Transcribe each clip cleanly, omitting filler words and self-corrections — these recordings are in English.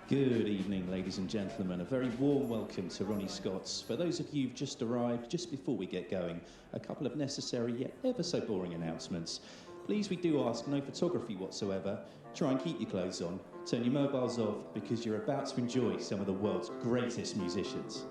Good evening, ladies and gentlemen. A very warm welcome to Ronnie Scott's. For those of you who've just arrived, just before we get going, a couple of necessary yet ever so boring announcements. Please, we do ask no photography whatsoever. Try and keep your clothes on. Turn your mobiles off because you're about to enjoy some of the world's greatest musicians.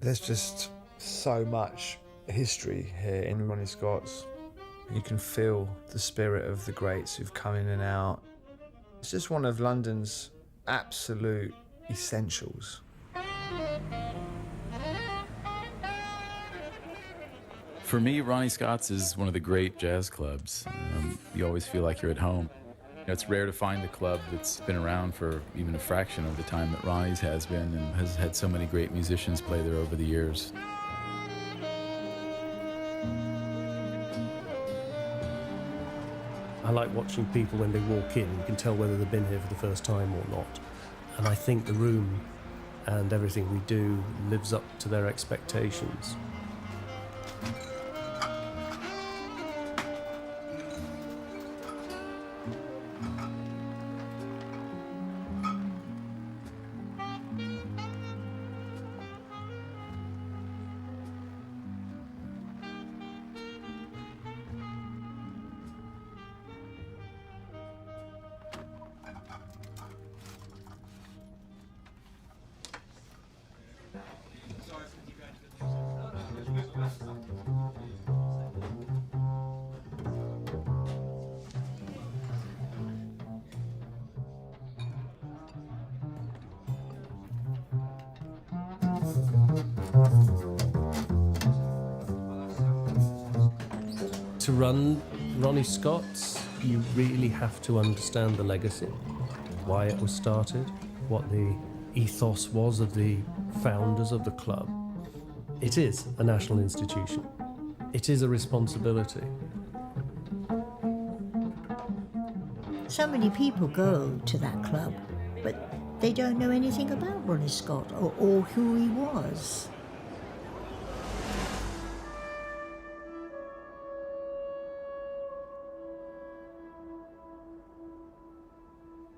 There's just so much history here in Ronnie Scott's. You can feel the spirit of the greats who've come in and out. It's just one of London's absolute essentials. For me, Ronnie Scott's is one of the great jazz clubs. You always feel like you're at home. It's rare to find a club that's been around for even a fraction of the time that Ronnie's has been and has had so many great musicians play there over the years. I like watching people when they walk in. You can tell whether they've been here for the first time or not. And I think the room and everything we do lives up to their expectations. To run Ronnie Scott's, you really have to understand the legacy, why it was started, what the ethos was of the founders of the club. It is a national institution. It is a responsibility. So many people go to that club, but they don't know anything about Ronnie Scott or who he was.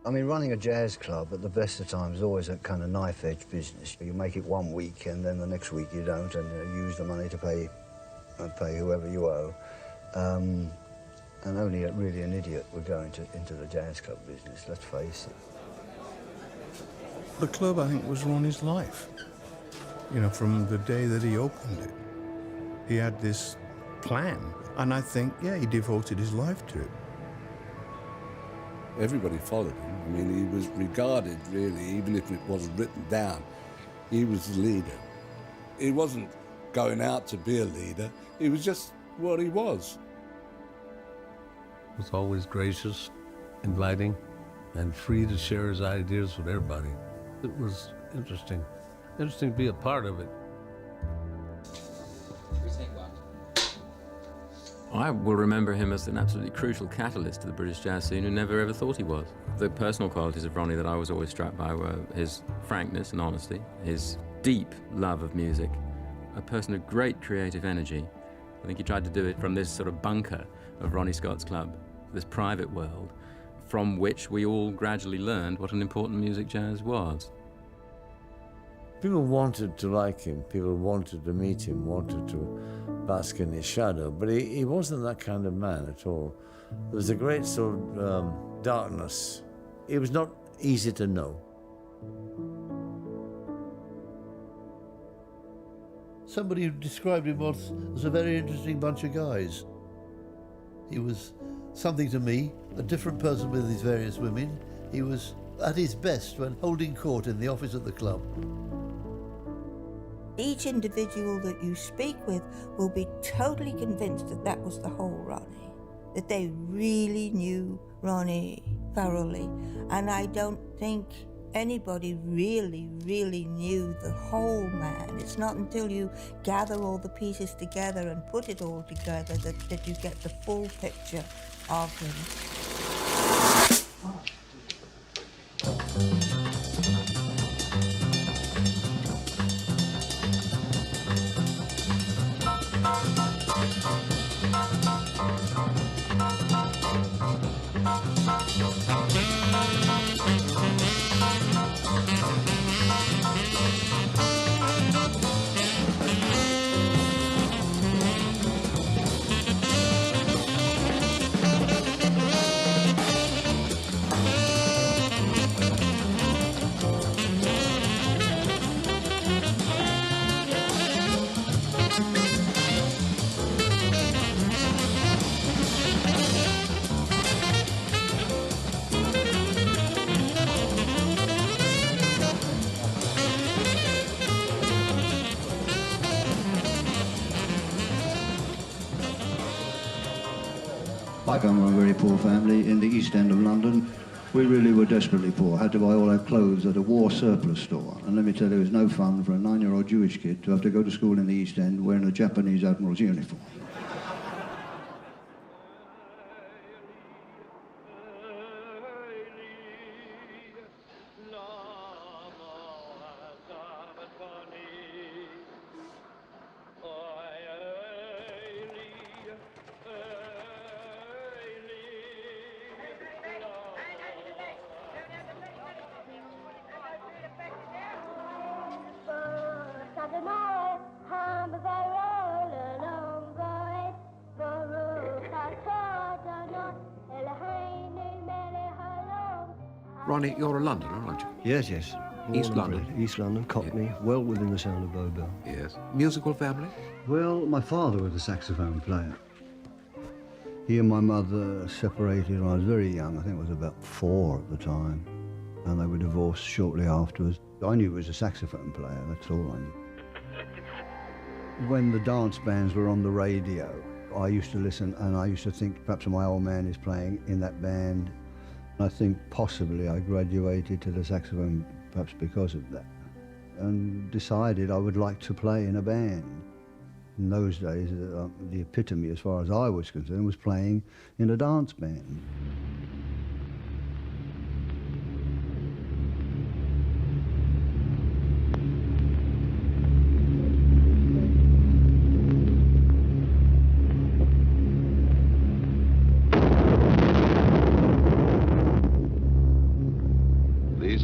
I mean, running a jazz club at the best of times is always a kind of knife-edge business. You make it one week and then the next week you don't, and you use the money to pay whoever you owe. And only really an idiot would go into the jazz club business, let's face it. The club, I think, was Ronnie's life. You know, from the day that he opened it. He had this plan, and I think, yeah, he devoted his life to it. Everybody followed him. I mean, he was regarded, really, even if it wasn't written down, he was the leader. He wasn't going out to be a leader, he was just what he was. He was always gracious, inviting, and free to share his ideas with everybody. It was interesting to be a part of it. I will remember him as an absolutely crucial catalyst to the British jazz scene who never ever thought he was. The personal qualities of Ronnie that I was always struck by were his frankness and honesty, his deep love of music, a person of great creative energy. I think he tried to do it from this sort of bunker of Ronnie Scott's club, this private world, from which we all gradually learned what an important music jazz was. People wanted to like him, people wanted to meet him, wanted to bask in his shadow, but he wasn't that kind of man at all. There was a great sort of darkness. It was not easy to know. Somebody who described him as a very interesting bunch of guys. He was something to me, a different person with his various women. He was at his best when holding court in the office of the club. Each individual that you speak with will be totally convinced that that was the whole Ronnie, that they really knew Ronnie thoroughly. And I don't think anybody really knew the whole man. It's not until you gather all the pieces together and put it all together that you get the full picture of him. I come from a very poor family in the East End of London. We really were desperately poor, had to buy all our clothes at a war surplus store. And let me tell you, it was no fun for a 9-year-old Jewish kid to have to go to school in the East End wearing a Japanese admiral's uniform. Ronnie, you're a Londoner, aren't you? Yes, yes. East London. East London, Cockney, well within the sound of Bow Bell. Yes. Musical family? Well, my father was a saxophone player. He and my mother separated when I was very young. I think I was about 4 at the time. And they were divorced shortly afterwards. I knew he was a saxophone player, that's all I knew. When the dance bands were on the radio, I used to listen and I used to think perhaps my old man is playing in that band. I think possibly I graduated to the saxophone perhaps because of that, and decided I would like to play in a band. In those days, the epitome, as far as I was concerned, was playing in a dance band.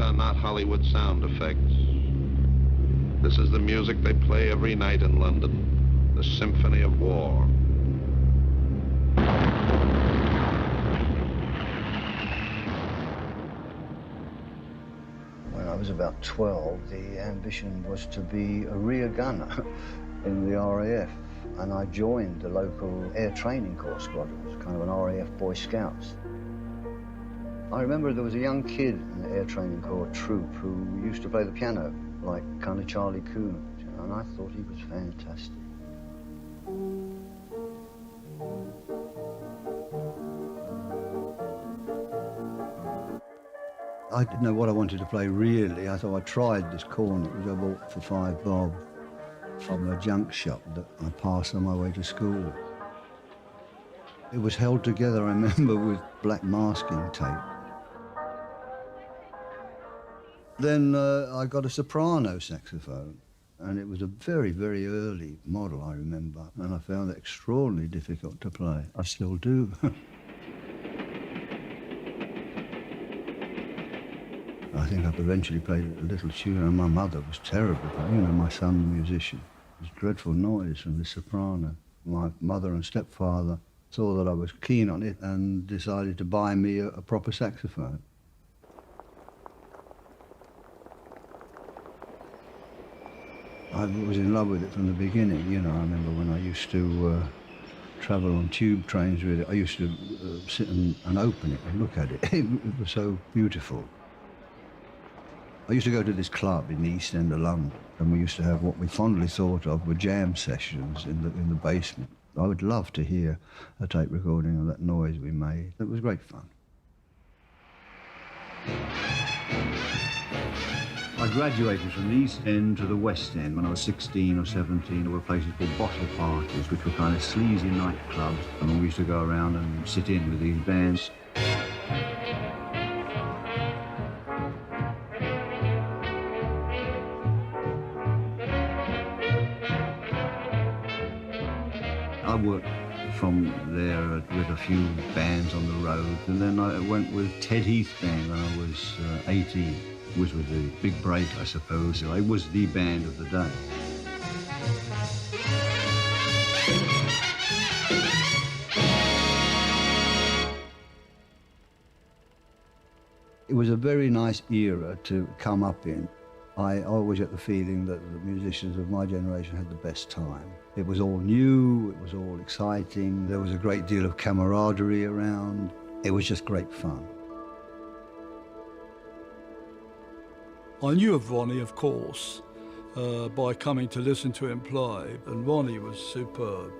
are not Hollywood sound effects. This is the music they play every night in London, the Symphony of War. When I was about 12, the ambition was to be a rear gunner in the RAF, and I joined the local air training corps squadron, kind of an RAF Boy Scouts. I remember there was a young kid in the air training corps troop who used to play the piano, like kind of Charlie Coons, you know, and I thought he was fantastic. I didn't know what I wanted to play, really. So I tried this cornet, which I bought for £5 from a junk shop that I passed on my way to school. It was held together, I remember, with black masking tape. Then I got a soprano saxophone, and it was a very, very early model, I remember, and I found it extraordinarily difficult to play. I still do. I think I've eventually played a little tune, and my mother was terrible. You know, my son, the musician. It was dreadful noise from the soprano. My mother and stepfather saw that I was keen on it and decided to buy me a proper saxophone. I was in love with it from the beginning, you know. I remember when I used to travel on tube trains with it, I used to sit and open it and look at it. It was so beautiful. I used to go to this club in the East End of London, and we used to have what we fondly thought of were jam sessions in the basement. I would love to hear a tape recording of that noise we made. It was great fun. I graduated from the East End to the West End when I was 16 or 17. There were places called bottle parties, which were kind of sleazy nightclubs, and we used to go around and sit in with these bands. I worked from there with a few bands on the road, and then I went with Ted Heath's band when I was 18, which was the big break, I suppose. It was the band of the day. It was a very nice era to come up in. I always get the feeling that the musicians of my generation had the best time. It was all new, it was all exciting, there was a great deal of camaraderie around. It was just great fun. I knew of Ronnie, of course, by coming to listen to him play, and Ronnie was superb.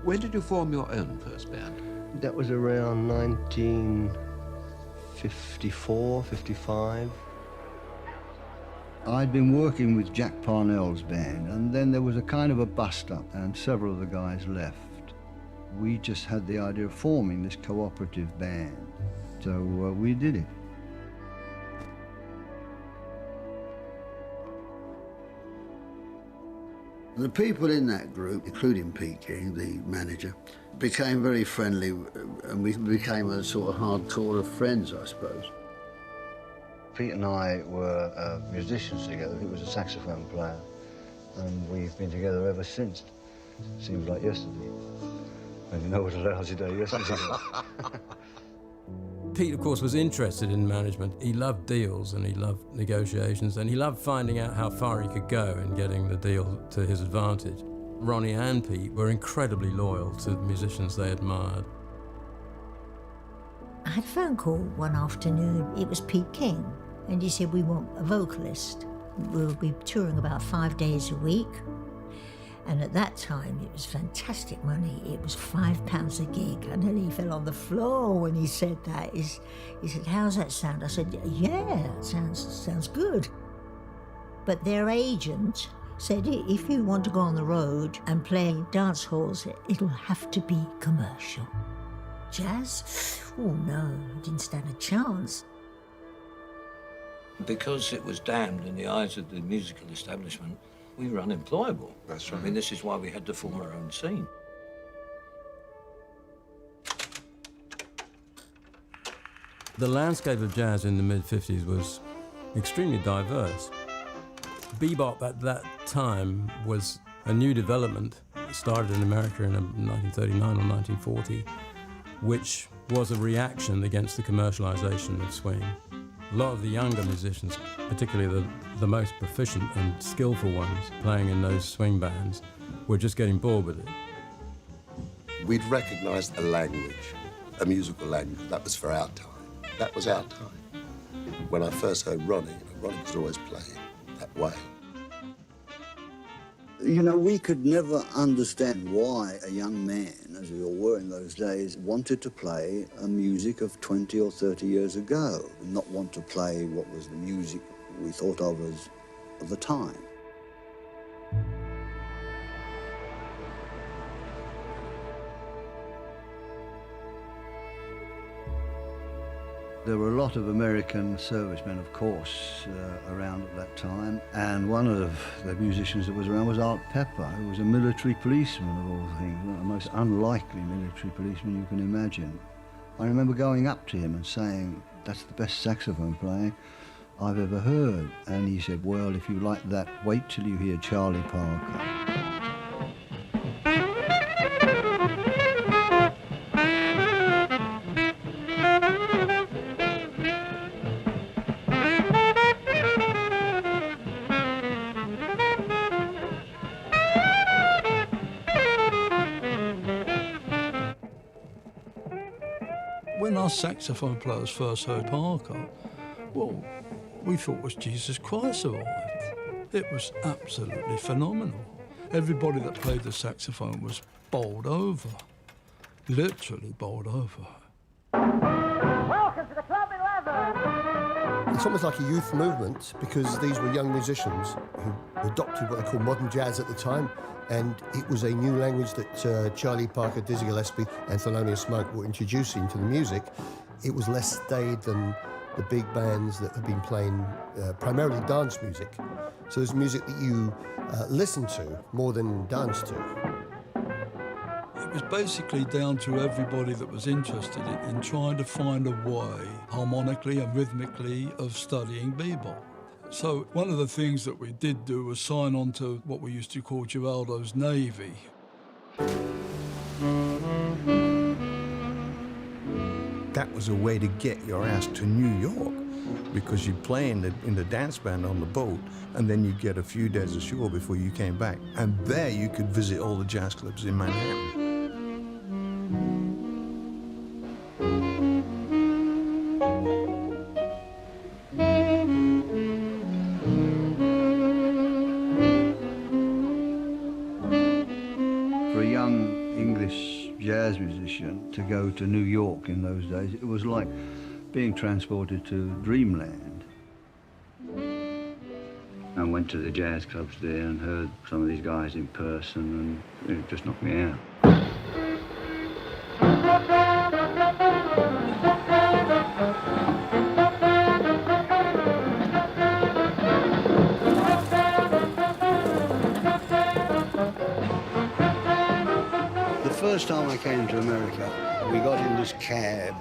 When did you form your own first band? That was around 1954, 55. I'd been working with Jack Parnell's band, and then there was a kind of a bust-up, and several of the guys left. We just had the idea of forming this cooperative band, so we did it. The people in that group, including Pete King, the manager, became very friendly, and we became a sort of hardcore of friends, I suppose. Pete and I were musicians together. He was a saxophone player, and we've been together ever since. Seems like yesterday. And you know what a lousy day yesterday. Pete, of course, was interested in management. He loved deals and he loved negotiations and he loved finding out how far he could go in getting the deal to his advantage. Ronnie and Pete were incredibly loyal to the musicians they admired. I had a phone call one afternoon. It was Pete King, and he said, we want a vocalist. We'll be touring about 5 days a week. And at that time, it was fantastic money. It was £5 a gig. I nearly fell on the floor when he said that. He said, how's that sound? I said, yeah, it sounds good. But their agent said, if you want to go on the road and play dance halls, it'll have to be commercial. Jazz? Oh no, didn't stand a chance. Because it was damned in the eyes of the musical establishment, we were unemployable. That's right. I mean, this is why we had to form our own scene. The landscape of jazz in the mid-50s was extremely diverse. Bebop at that time was a new development. It started in America in 1939 or 1940, which was a reaction against the commercialization of swing. A lot of the younger musicians, particularly the most proficient and skillful ones playing in those swing bands, were just getting bored with it. We'd recognized a language, a musical language. That was for our time. That was our time. When I first heard Ronnie was always playing that way. You know, we could never understand why a young man, as we all were in those days, wanted to play a music of 20 or 30 years ago, and not want to play what was the music we thought of as the time. There were a lot of American servicemen, of course, around at that time, and one of the musicians that was around was Art Pepper, who was a military policeman of all things, the most unlikely military policeman you can imagine. I remember going up to him and saying, "That's the best saxophone playing I've ever heard." And he said, "Well, if you like that, wait till you hear Charlie Parker." When our saxophone players first heard Parker, well, we thought, was Jesus Christ alive? It was absolutely phenomenal. Everybody that played the saxophone was bowled over, literally bowled over. Welcome to the Club 11! It's almost like a youth movement because these were young musicians who adopted what they called modern jazz at the time, and it was a new language that Charlie Parker, Dizzy Gillespie and Thelonious Monk were introducing to the music. It was less staid than the big bands that had been playing primarily dance music. So there's music that you listen to more than dance to. It was basically down to everybody that was interested in trying to find a way, harmonically and rhythmically, of studying bebop. So one of the things that we did do was sign on to what we used to call Giraldo's Navy. That was a way to get your ass to New York, because you'd play in the dance band on the boat, and then you'd get a few days ashore before you came back. And there you could visit all the jazz clubs in Manhattan. Jazz musician to go to New York in those days, it was like being transported to dreamland. I went to the jazz clubs there and heard some of these guys in person, and it just knocked me out. The first time I came to America, we got in this cab,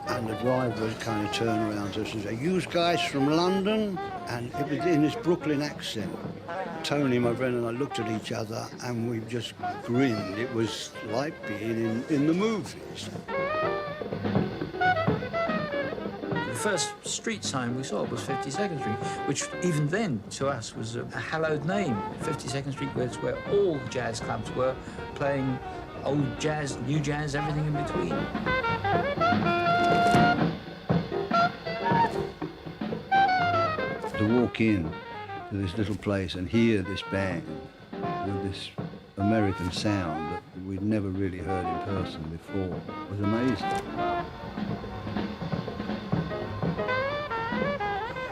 and the driver would kind of turn around to us and say, "You guys from London?" And it was in this Brooklyn accent. Tony, my friend, and I looked at each other, and we just grinned. It was like being in the movies. The first street sign we saw was 52nd Street, which even then, to us, was a hallowed name. 52nd Street was where all the jazz clubs were, playing old jazz, new jazz, everything in between. To walk in to this little place and hear this band with this American sound that we'd never really heard in person before was amazing.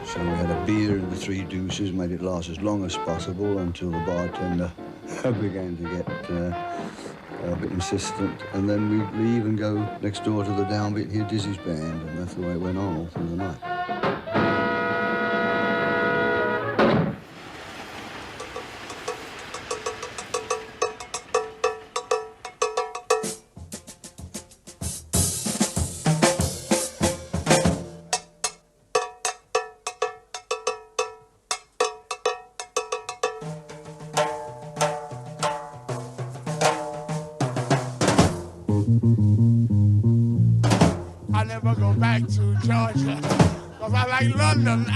So we had a beer in the Three Deuces, made it last as long as possible until the bartender began to get a bit insistent, and then we'd leave and go next door to the downbeat and hear Dizzy's band, and that's the way it went on all through the night. never go back to Georgia, because I like London.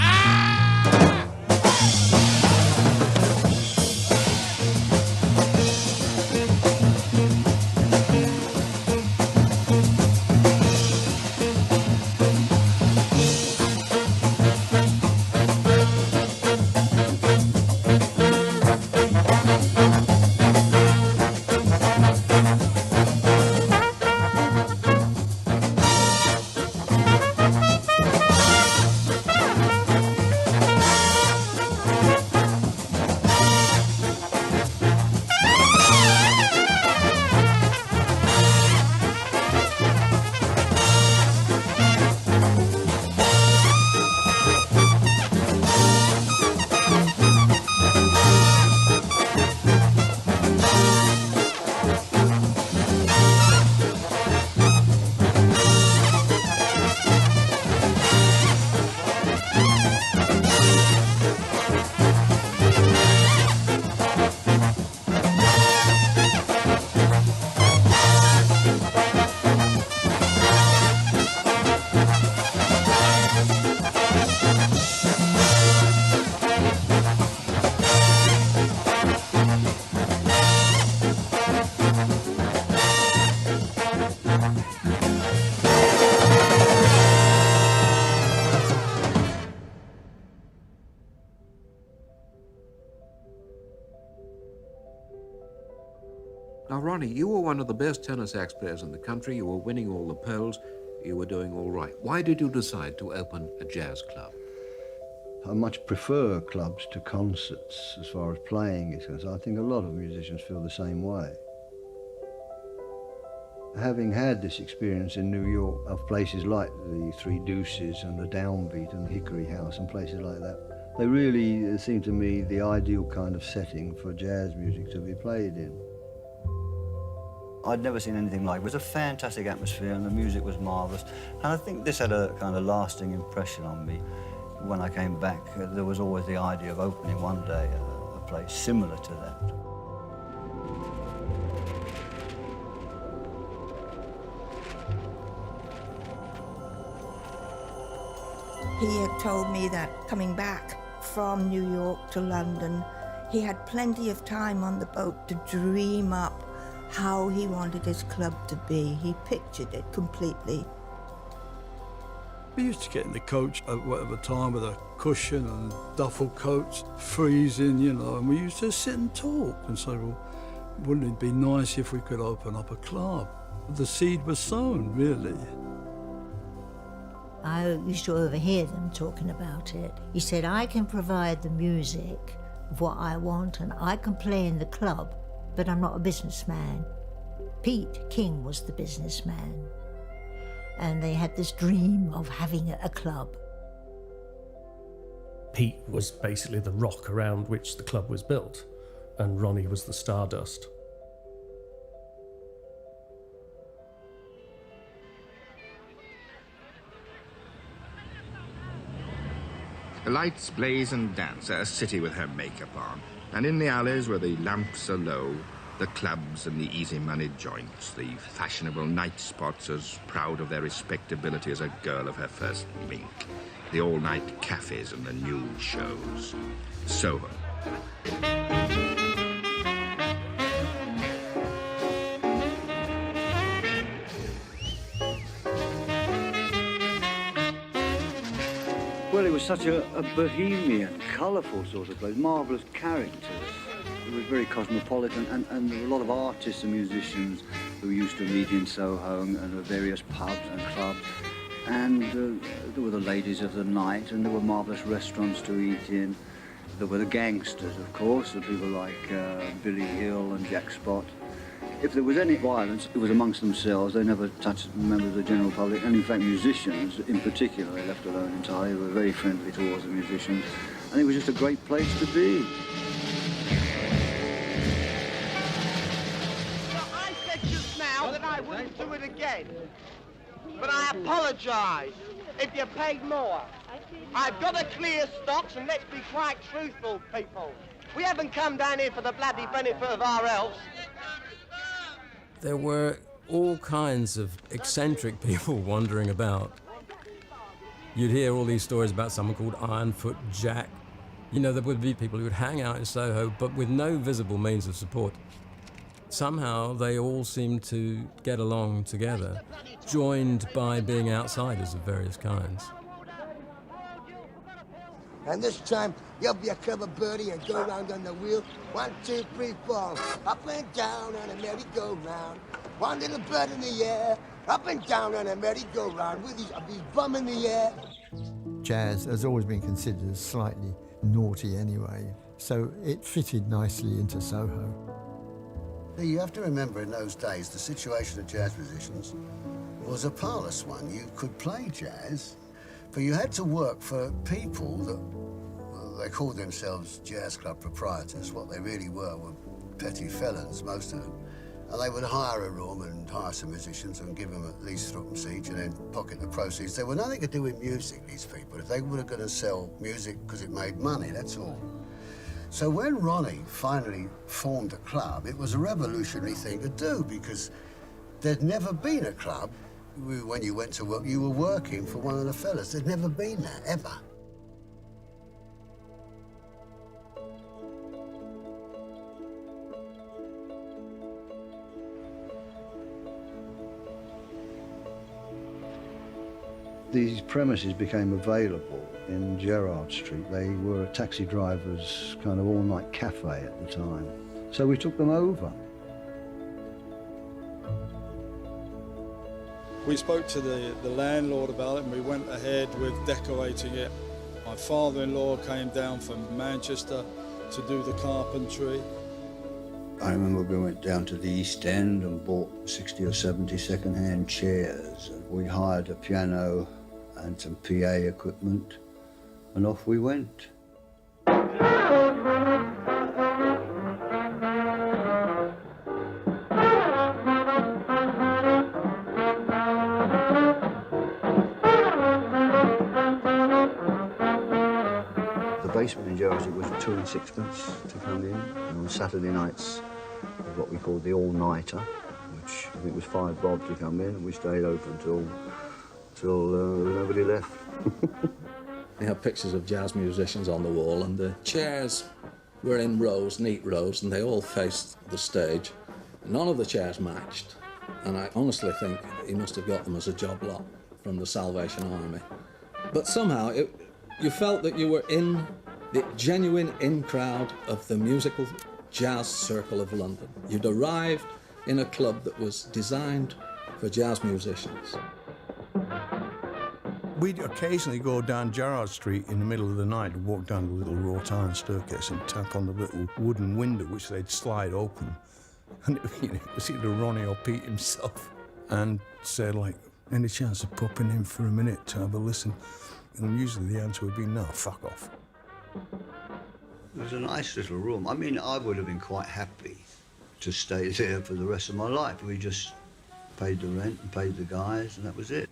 Now, Ronnie, you were one of the best tenor sax players in the country. You were winning all the polls. You were doing all right. Why did you decide to open a jazz club? I much prefer clubs to concerts as far as playing is concerned. I think a lot of musicians feel the same way. Having had this experience in New York of places like the Three Deuces and the Downbeat and the Hickory House and places like that, they really seem to me the ideal kind of setting for jazz music to be played in. I'd never seen anything like it. It was a fantastic atmosphere and the music was marvellous. And I think this had a kind of lasting impression on me. When I came back, there was always the idea of opening one day a place similar to that. He had told me that coming back from New York to London, he had plenty of time on the boat to dream up how he wanted his club to be. He pictured it completely. We used to get in the coach at whatever time with a cushion and duffel coats, freezing, you know, and we used to sit and talk and say, well, wouldn't it be nice if we could open up a club? The seed was sown, really. I used to overhear them talking about it. He said, I can provide the music of what I want and I can play in the club, but I'm not a businessman. Pete King was the businessman. And they had this dream of having a club. Pete was basically the rock around which the club was built, and Ronnie was the stardust. The lights blaze and dance at a city with her makeup on, and in the alleys where the lamps are low, the clubs and the easy-moneyed joints, the fashionable night spots as proud of their respectability as a girl of her first mink, the all-night cafes and the nude shows. Soho. Well, it was such a bohemian, colourful sort of place, marvellous characters. It was very cosmopolitan, and there were a lot of artists and musicians who used to meet in Soho and various pubs and clubs. And there were the ladies of the night, and there were marvellous restaurants to eat in. There were the gangsters, of course, the people like Billy Hill and Jack Spot. If there was any violence, it was amongst themselves. They never touched members of the general public, and in fact musicians in particular, they left alone entirely. They were very friendly towards the musicians, and it was just a great place to be. I said just now that I wouldn't do it again, but I apologise if you paid more. I've got to clear stocks, and let's be quite truthful, people. We haven't come down here for the bloody benefit of our elves. There were all kinds of eccentric people wandering about. You'd hear all these stories about someone called Ironfoot Jack. You know, there would be people who would hang out in Soho, but with no visible means of support. Somehow they all seemed to get along together, joined by being outsiders of various kinds. And this time, you'll be a clever birdie and go round on the wheel. 1, 2, 3, 4. Up and down on a merry-go-round. One little bird in the air. Up and down on a merry-go-round with his bum in the air. Jazz has always been considered as slightly naughty anyway, so it fitted nicely into Soho. You have to remember in those days, the situation of jazz musicians was a parlous one. You could play jazz, but you had to work for people that, well, they called themselves jazz club proprietors. What they really were petty felons, most of them. And they would hire a room and hire some musicians and give them at least threepence each and then pocket the proceeds. They were nothing to do with music, these people. If they were going to sell music because it made money, that's all. So when Ronnie finally formed a club, it was a revolutionary thing to do because there'd never been a club. When you went to work, you were working for one of the fellas. There'd never been that, ever. These premises became available in Gerrard Street. They were a taxi driver's kind of all-night cafe at the time. So we took them over. We spoke to the landlord about it and we went ahead with decorating it. My father-in-law came down from Manchester to do the carpentry. I remember we went down to the East End and bought 60 or 70 second-hand chairs. We hired a piano and some PA equipment, and off we went. The basement in Gerrard was 2 and 6pence to come in, and on Saturday nights was what we called the all-nighter, which I think was 5 bob to come in, and we stayed open till nobody left. They had pictures of jazz musicians on the wall, and the chairs were in rows, neat rows, and they all faced the stage. None of the chairs matched, and I honestly think he must have got them as a job lot from the Salvation Army. But somehow you felt that you were in the genuine in-crowd of the musical jazz circle of London. You'd arrived in a club that was designed for jazz musicians. We'd occasionally go down Gerrard Street in the middle of the night and walk down the little wrought iron staircase and tap on the little wooden window which they'd slide open. And it was either Ronnie or Pete himself. And said, like, any chance of popping in for a minute to have a listen? And usually the answer would be, no, fuck off. It was a nice little room. I mean, I would have been quite happy to stay there for the rest of my life. We just paid the rent and paid the guys, and that was it.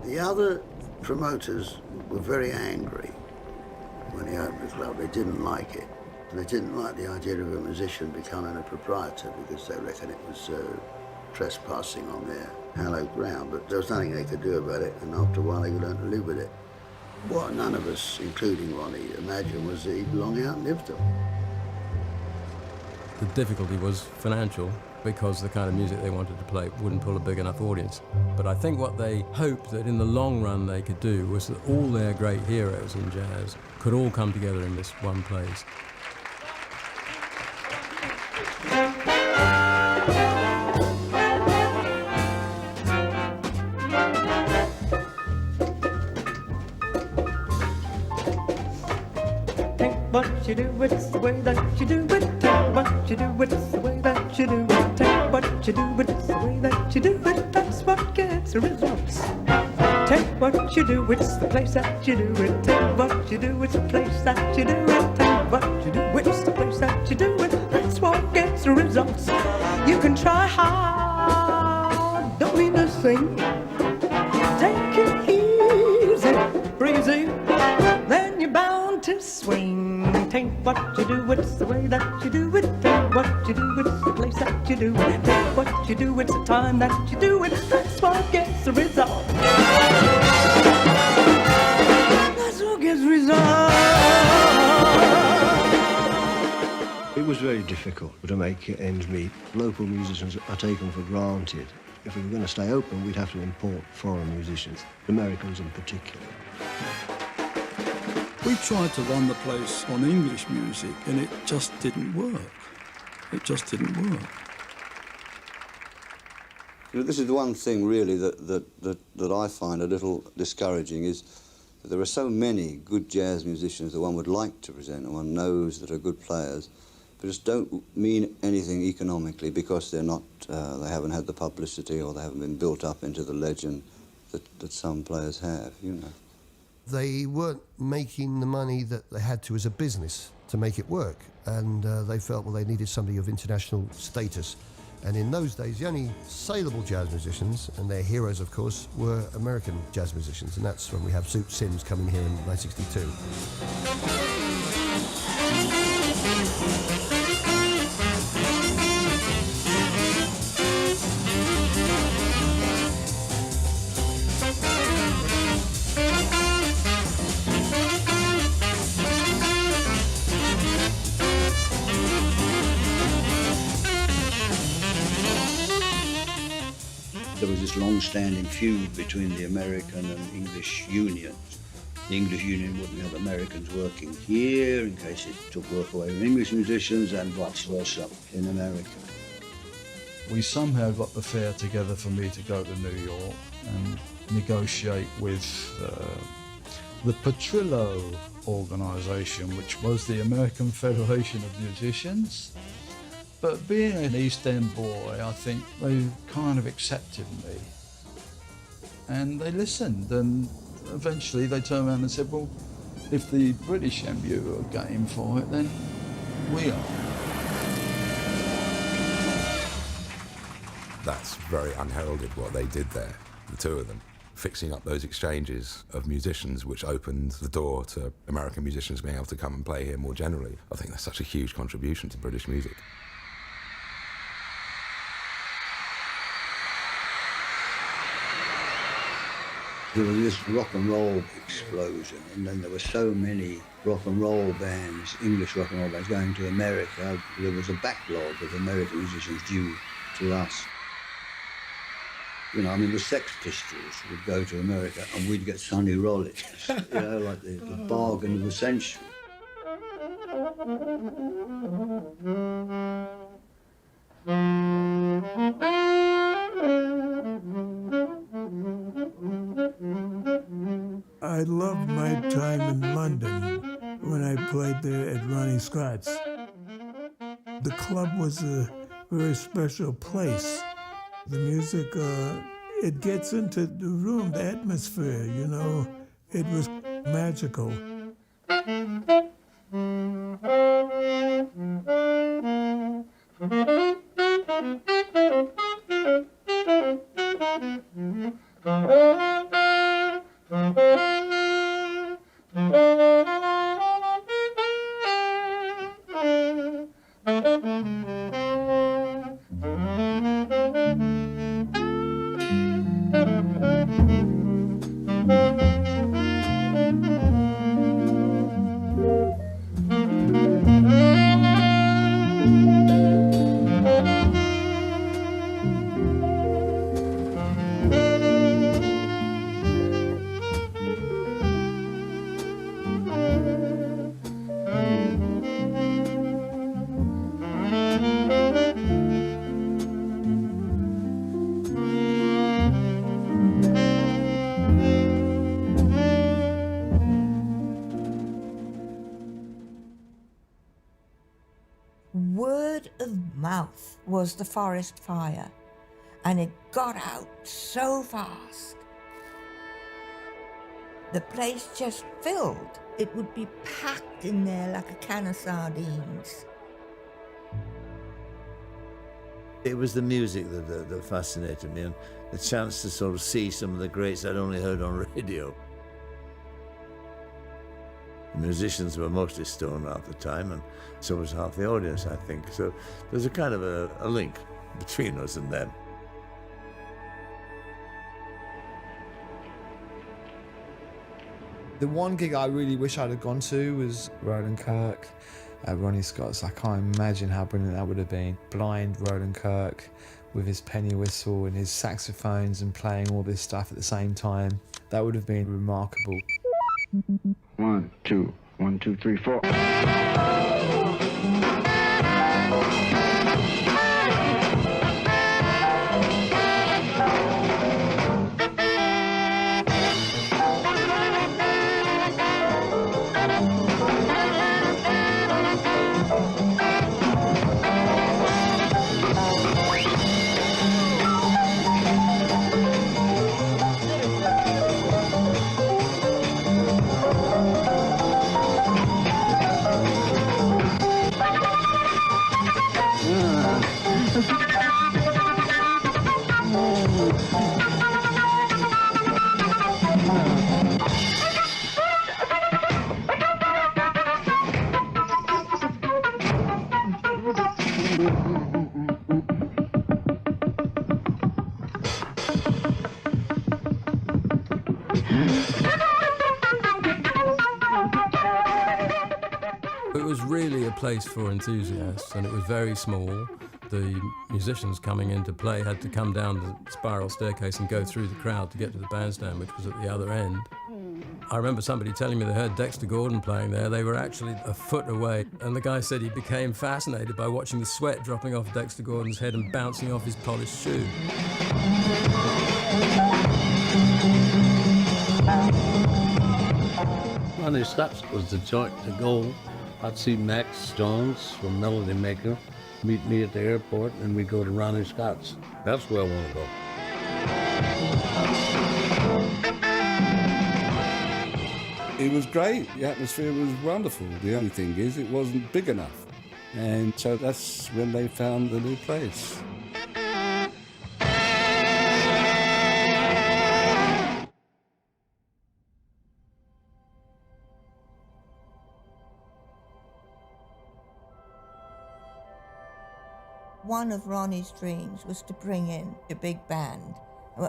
The other promoters were very angry when he opened the club. They didn't like it. They didn't like the idea of a musician becoming a proprietor because they reckon it was trespassing on their hallowed ground, but there was nothing they could do about it, and after a while they learned to live with it. What none of us, including Ronnie, imagined was that he'd long outlived them. The difficulty was financial, because the kind of music they wanted to play wouldn't pull a big enough audience. But I think what they hoped that in the long run they could do was that all their great heroes in jazz could all come together in this one place. What you do, it's the way that you do it. What you do, it's the way that you do it. Take what you do, it's the way that you do it. That's what gets the results. Take what you do, it's the place that you do it. Take what you do, it's the place that you do it. Take what you do, it's the place that you do it. That's what gets the results. You can try hard, don't mean a thing. Take it easy, breezy, then you're bound to swing. Tain't what you do, it's the way that you do it. Tain't what you do, it's the place that you do it. Tain't what you do, it's the time that you do it. That's what gets the result. That's what gets result. It was very difficult to make ends meet. Local musicians are taken for granted. If we were going to stay open, we'd have to import foreign musicians, Americans in particular. We tried to run the place on English music, and it just didn't work. It just didn't work. You know, this is the one thing really that I find a little discouraging, is that there are so many good jazz musicians that one would like to present and one knows that are good players, but just don't mean anything economically because they're not, they haven't had the publicity or they haven't been built up into the legend that some players have, you know. They weren't making the money that they had to as a business to make it work, and they felt, well, they needed somebody of international status. And in those days, the only saleable jazz musicians, and their heroes, of course, were American jazz musicians, and that's when we have Zoot Sims coming here in 1962. There was this long-standing feud between the American and English unions. The English union wouldn't have Americans working here in case it took work away from English musicians, and vice versa in America. We somehow got the fare together for me to go to New York and negotiate with the Petrillo organisation, which was the American Federation of Musicians. But being an East End boy, I think they kind of accepted me. And they listened, and eventually they turned around and said, well, if the British MU are game for it, then we are. That's very unheralded what they did there, the two of them, fixing up those exchanges of musicians, which opened the door to American musicians being able to come and play here more generally. I think that's such a huge contribution to British music. There was this rock and roll explosion, and then there were so many rock and roll bands, English rock and roll bands, going to America. There was a backlog of American musicians due to us. You know, I mean, the Sex Pistols would go to America and we'd get Sonny Rollins, you know, like the bargain of the century. I loved my time in London when I played there at Ronnie Scott's. The club was a very special place. The music, it gets into the room, the atmosphere, you know. It was magical. Word of mouth was the forest fire, and it got out so fast. The place just filled. It would be packed in there like a can of sardines. It was the music that fascinated me, and the chance to sort of see some of the greats I'd only heard on radio. musicians were mostly stoned half the time, and so was half the audience, I think. So there's a kind of a link between us and them. The one gig I really wish I'd have gone to was Roland Kirk at Ronnie Scott's. I can't imagine how brilliant that would have been. Blind Roland Kirk with his penny whistle and his saxophones and playing all this stuff at the same time. That would have been remarkable. 1, 2, 1, 2, 3, 4. It was really a place for enthusiasts, and it was very small. The musicians coming in to play had to come down the spiral staircase and go through the crowd to get to the bandstand, which was at the other end. I remember somebody telling me they heard Dexter Gordon playing there. They were actually a foot away, and the guy said he became fascinated by watching the sweat dropping off Dexter Gordon's head and bouncing off his polished shoe. Ronnie Scott's was the joint to go. I'd see Max Jones from Melody Maker meet me at the airport, and we'd go to Ronnie Scott's. That's where I want to go. It was great. The atmosphere was wonderful. The only thing is, it wasn't big enough. And so that's when they found the new place. One of Ronnie's dreams was to bring in a big band,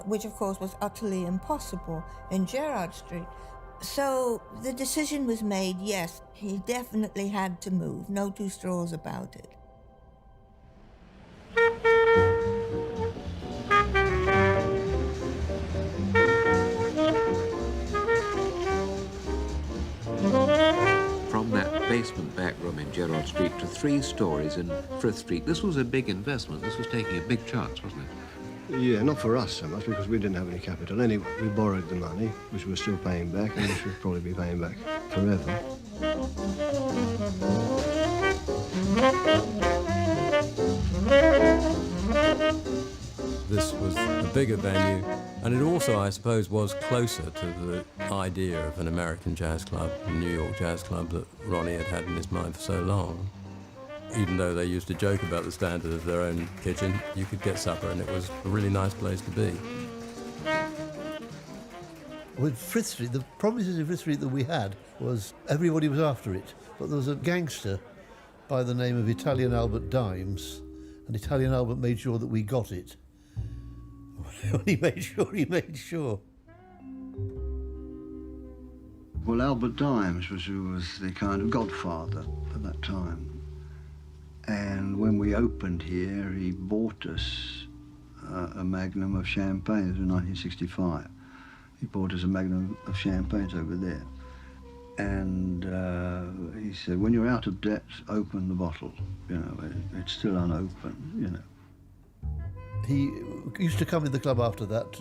which of course was utterly impossible in Gerrard Street. So the decision was made, yes, he definitely had to move, no two straws about it. From that basement back room in Gerrard Street to 3 stories in Frith Street. This was a big investment. This was taking a big chance, wasn't it? Yeah, not for us so much, because we didn't have any capital anyway. We borrowed the money, which we're still paying back, and which we'll probably be paying back forever. This was a bigger venue, and it also, I suppose, was closer to the idea of an American jazz club, a New York jazz club that Ronnie had had in his mind for so long. Even though they used to joke about the standard of their own kitchen, you could get supper, and it was a really nice place to be. With Frith Street, the promises in Frith Street that we had was everybody was after it, but there was a gangster by the name of Italian Albert Dimes, and Italian Albert made sure that we got it. When he made sure. Well, Albert Dimes was the kind of godfather at that time. And when we opened here, he bought us a magnum of champagne. It was in 1965. He bought us a magnum of champagnes over there. And he said, when you're out of debt, open the bottle. You know, it's still unopened, you know. He used to come in the club after that,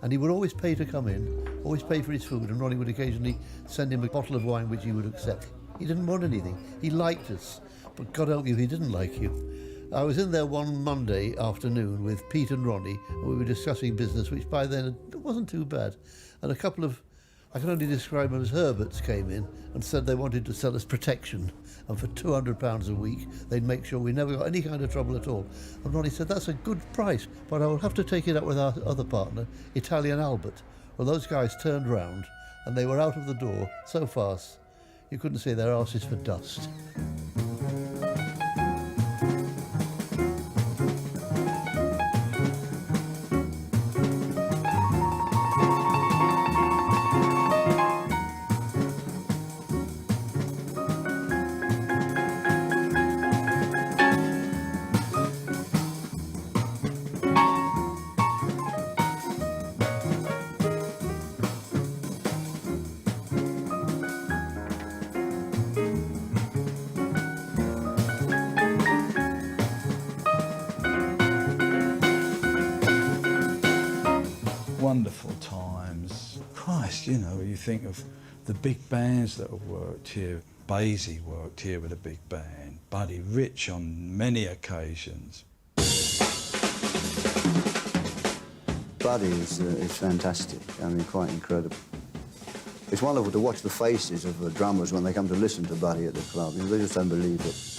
and he would always pay to come in, always pay for his food, and Ronnie would occasionally send him a bottle of wine which he would accept. He didn't want anything. He liked us, but God help you, he didn't like you. I was in there one Monday afternoon with Pete and Ronnie, and we were discussing business, which by then it wasn't too bad. And a couple of, I can only describe them as Herberts, came in and said they wanted to sell us protection. And for £200 a week, they'd make sure we never got any kind of trouble at all. And Ronnie said, that's a good price, but I will have to take it up with our other partner, Italian Albert. Well, those guys turned round, and they were out of the door so fast, You couldn't see their asses for dust. Wonderful times. Christ, you know, you think of the big bands that have worked here. Basie worked here with a big band. Buddy Rich on many occasions. Buddy is fantastic. I mean, quite incredible. It's wonderful to watch the faces of the drummers when they come to listen to Buddy at the club. You know, they just don't believe it.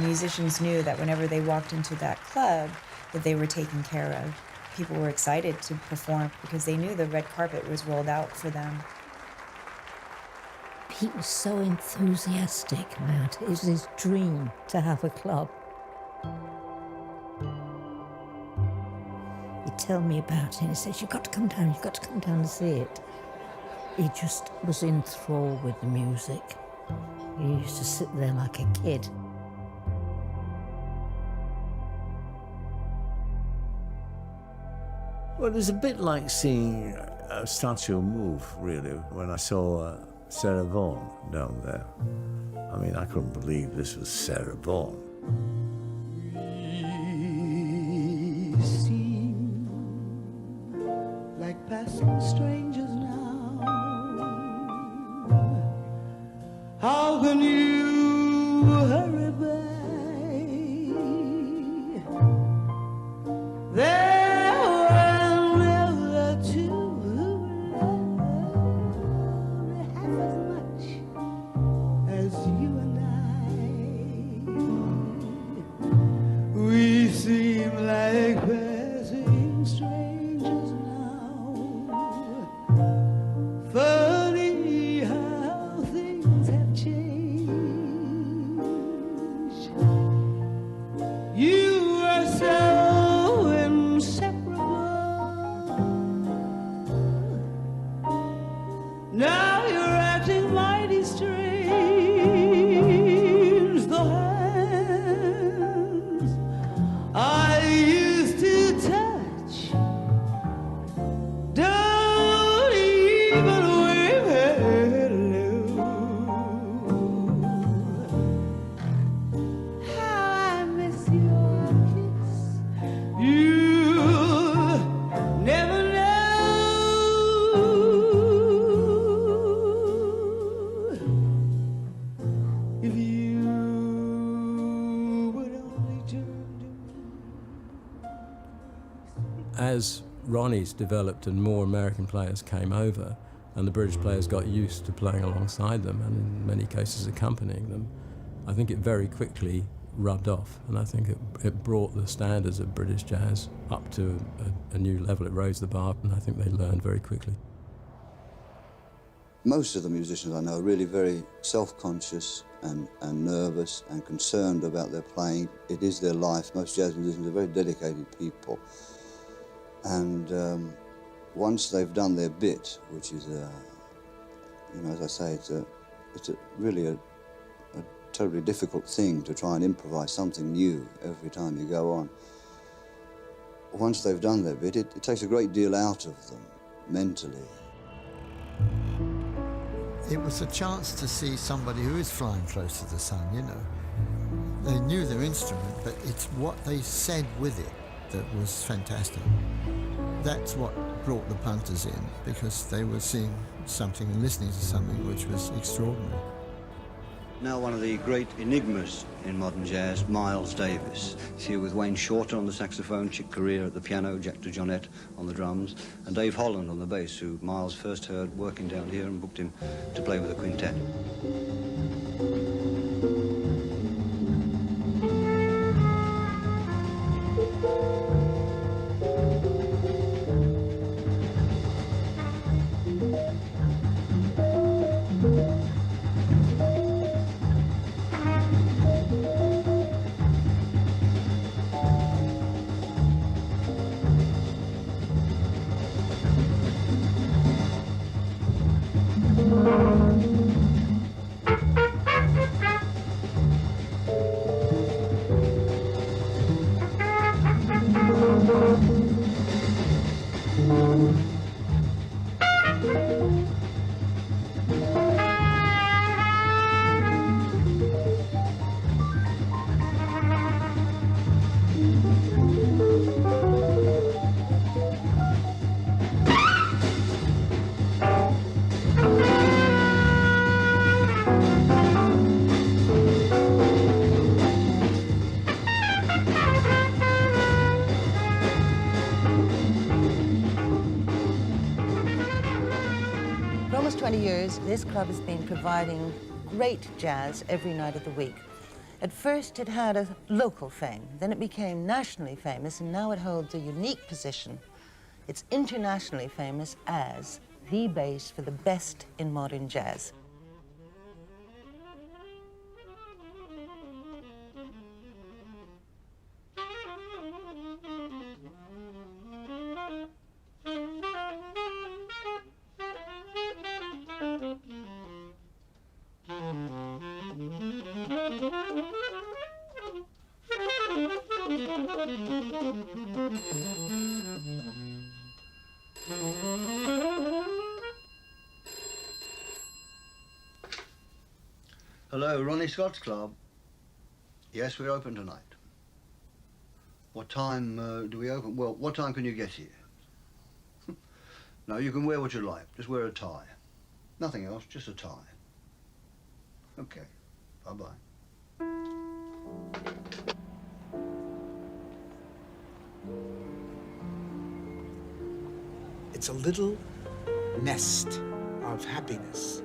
Musicians knew that whenever they walked into that club, that they were taken care of. People were excited to perform because they knew the red carpet was rolled out for them. Pete was so enthusiastic about it. It was his dream to have a club. He'd tell me about it. He says, you've got to come down and see it. He just was enthralled with the music. He used to sit there like a kid. Well, it was a bit like seeing a statue move, really, when I saw Sarah Vaughan down there. I mean, I couldn't believe this was Sarah Vaughan. We seem like passing strangers now. How can you hurry by? There as Ronnie's developed and more American players came over, and the British players got used to playing alongside them and in many cases accompanying them, I think it very quickly rubbed off, and I think it brought the standards of British jazz up to a new level. It raised the bar, and I think they learned very quickly. Most of the musicians I know are really very self-conscious and nervous and concerned about their playing. It is their life. Most jazz musicians are very dedicated people. And once they've done their bit, which is, you know, as I say, it's really a terribly difficult thing to try and improvise something new every time you go on. Once they've done their bit, it takes a great deal out of them mentally. It was a chance to see somebody who is flying close to the sun, you know. They knew their instrument, but it's what they said with it that was fantastic. That's what brought the punters in, because they were seeing something and listening to something which was extraordinary. Now one of the great enigmas in modern jazz, Miles Davis. He's here with Wayne Shorter on the saxophone, Chick Corea at the piano, Jack DeJohnette on the drums, and Dave Holland on the bass, who Miles first heard working down here and booked him to play with the quintet. This club has been providing great jazz every night of the week. At first it had a local fame, then it became nationally famous, and now it holds a unique position. It's internationally famous as the base for the best in modern jazz. Hello, Ronnie Scott's club. Yes, we're open tonight. What time do we open? Well, what time can you get here? No, you can wear what you like. Just wear a tie. Nothing else, just a tie. Okay, bye-bye. It's a little nest of happiness.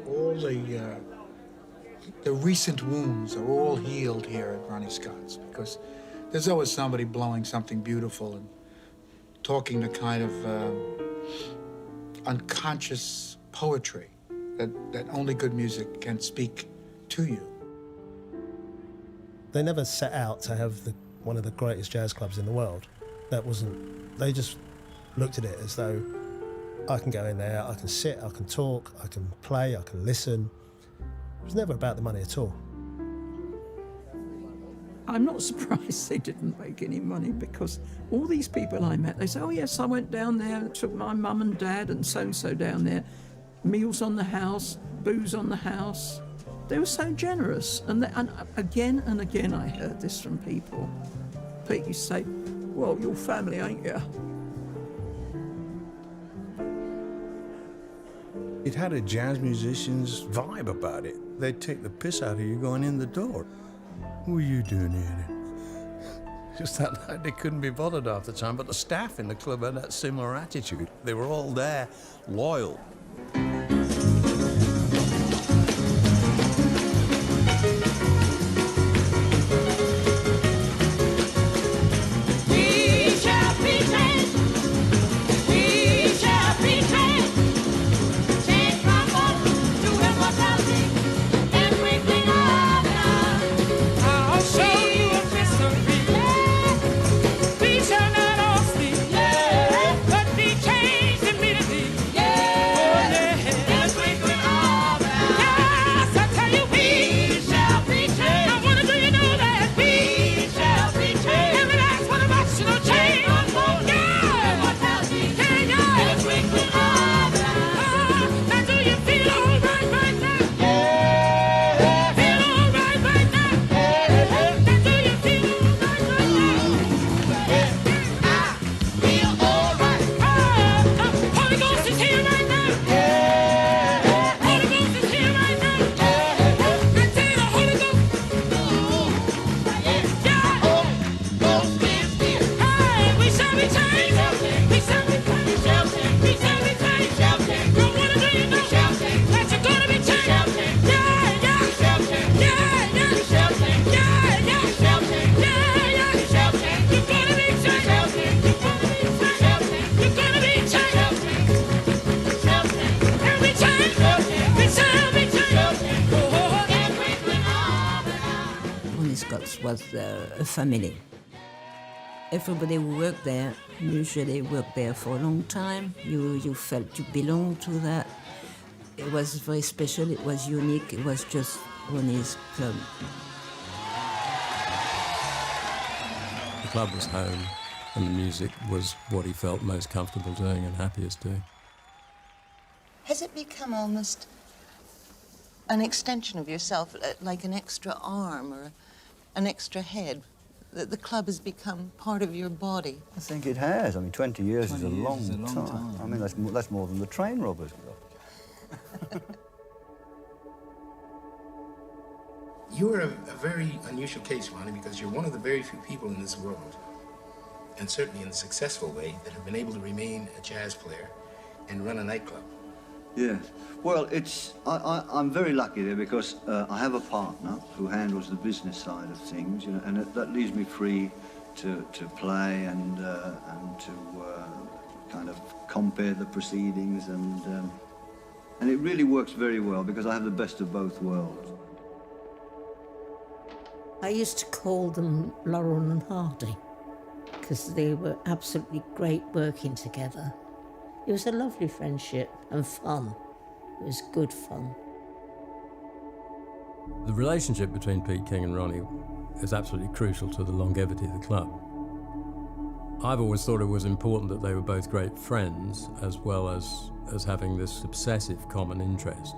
All the recent wounds are all healed here at Ronnie Scott's, because there's always somebody blowing something beautiful and talking the kind of unconscious poetry that only good music can speak to you. They never set out to have one of the greatest jazz clubs in the world. That wasn't, they just looked at it as though I can go in there, I can sit, I can talk, I can play, I can listen. It was never about the money at all. I'm not surprised they didn't make any money, because all these people I met, they say, oh yes, I went down there, took my mum and dad and so-and-so down there, meals on the house, booze on the house. They were so generous. And again and again I heard this from people. People used to say, well, you're family, ain't you? It had a jazz musician's vibe about it. They'd take the piss out of you going in the door. What are you doing here? just that like they couldn't be bothered half the time. But the staff in the club had that similar attitude. They were all there, loyal. Was a family. Everybody who worked there usually worked there for a long time. You felt you belonged to that. It was very special, it was unique, it was just Ronnie's club. The club was home, and the music was what he felt most comfortable doing and happiest doing. Has it become almost an extension of yourself, like an extra arm or an extra head? The club has become part of your body. I think it has. I mean, 20 years is a long time. I mean, that's more than the train robbers got. You're a very unusual case, Ronnie, because you're one of the very few people in this world, and certainly in a successful way, that have been able to remain a jazz player and run a nightclub. Yes. Well, I'm very lucky there because I have a partner who handles the business side of things, you know, and that leaves me free to play and to kind of compare the proceedings, and it really works very well because I have the best of both worlds. I used to call them Laurel and Hardy because they were absolutely great working together. It was a lovely friendship and fun. It was good fun. The relationship between Pete King and Ronnie is absolutely crucial to the longevity of the club. I've always thought it was important that they were both great friends as well as having this obsessive common interest.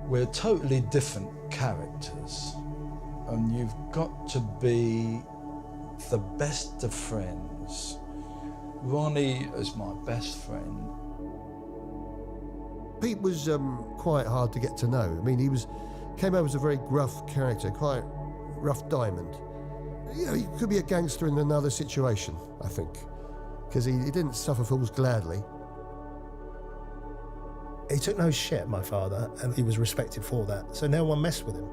We're totally different characters, and you've got to be the best of friends. Ronnie is my best friend. Pete was quite hard to get to know. I mean, came over as a very gruff character, quite rough diamond. You know, he could be a gangster in another situation, I think, because he didn't suffer fools gladly. He took no shit, my father, and he was respected for that, so no one messed with him.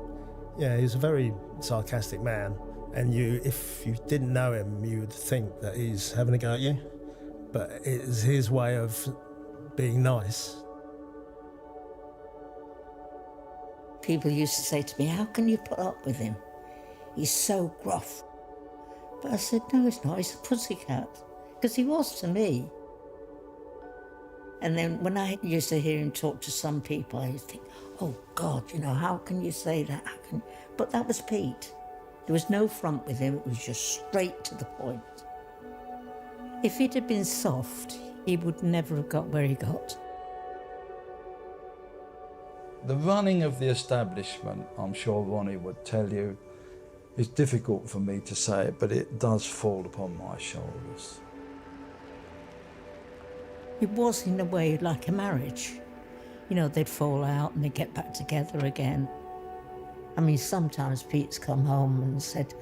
Yeah, he was a very sarcastic man, and if you didn't know him, you would think that he's having a go at you. But it is his way of being nice. People used to say to me, how can you put up with him? He's so gruff. But I said, no, he's not, he's a pussycat. Because he was to me. And then when I used to hear him talk to some people, I used to think, oh God, you know, how can you say that? But that was Pete. There was no front with him, it was just straight to the point. If he'd have been soft, he would never have got where he got. The running of the establishment, I'm sure Ronnie would tell you, is difficult for me to say it, but it does fall upon my shoulders. It was, in a way, like a marriage. You know, they'd fall out and they'd get back together again. I mean, sometimes Pete's come home and said,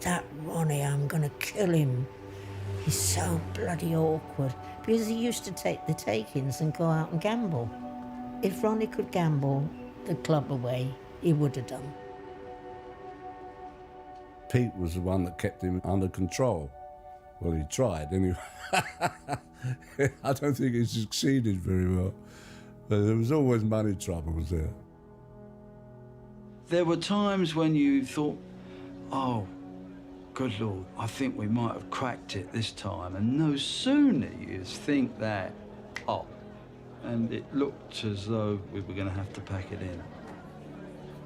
that Ronnie, I'm going to kill him. He's so bloody awkward. Because he used to take the takings and go out and gamble. If Ronnie could gamble the club away, he would have done. Pete was the one that kept him under control. Well, he tried, anyway. I don't think he succeeded very well. But there was always money troubles there. There were times when you thought, oh, good Lord, I think we might have cracked it this time. And no sooner you think that, oh, and it looked as though we were going to have to pack it in.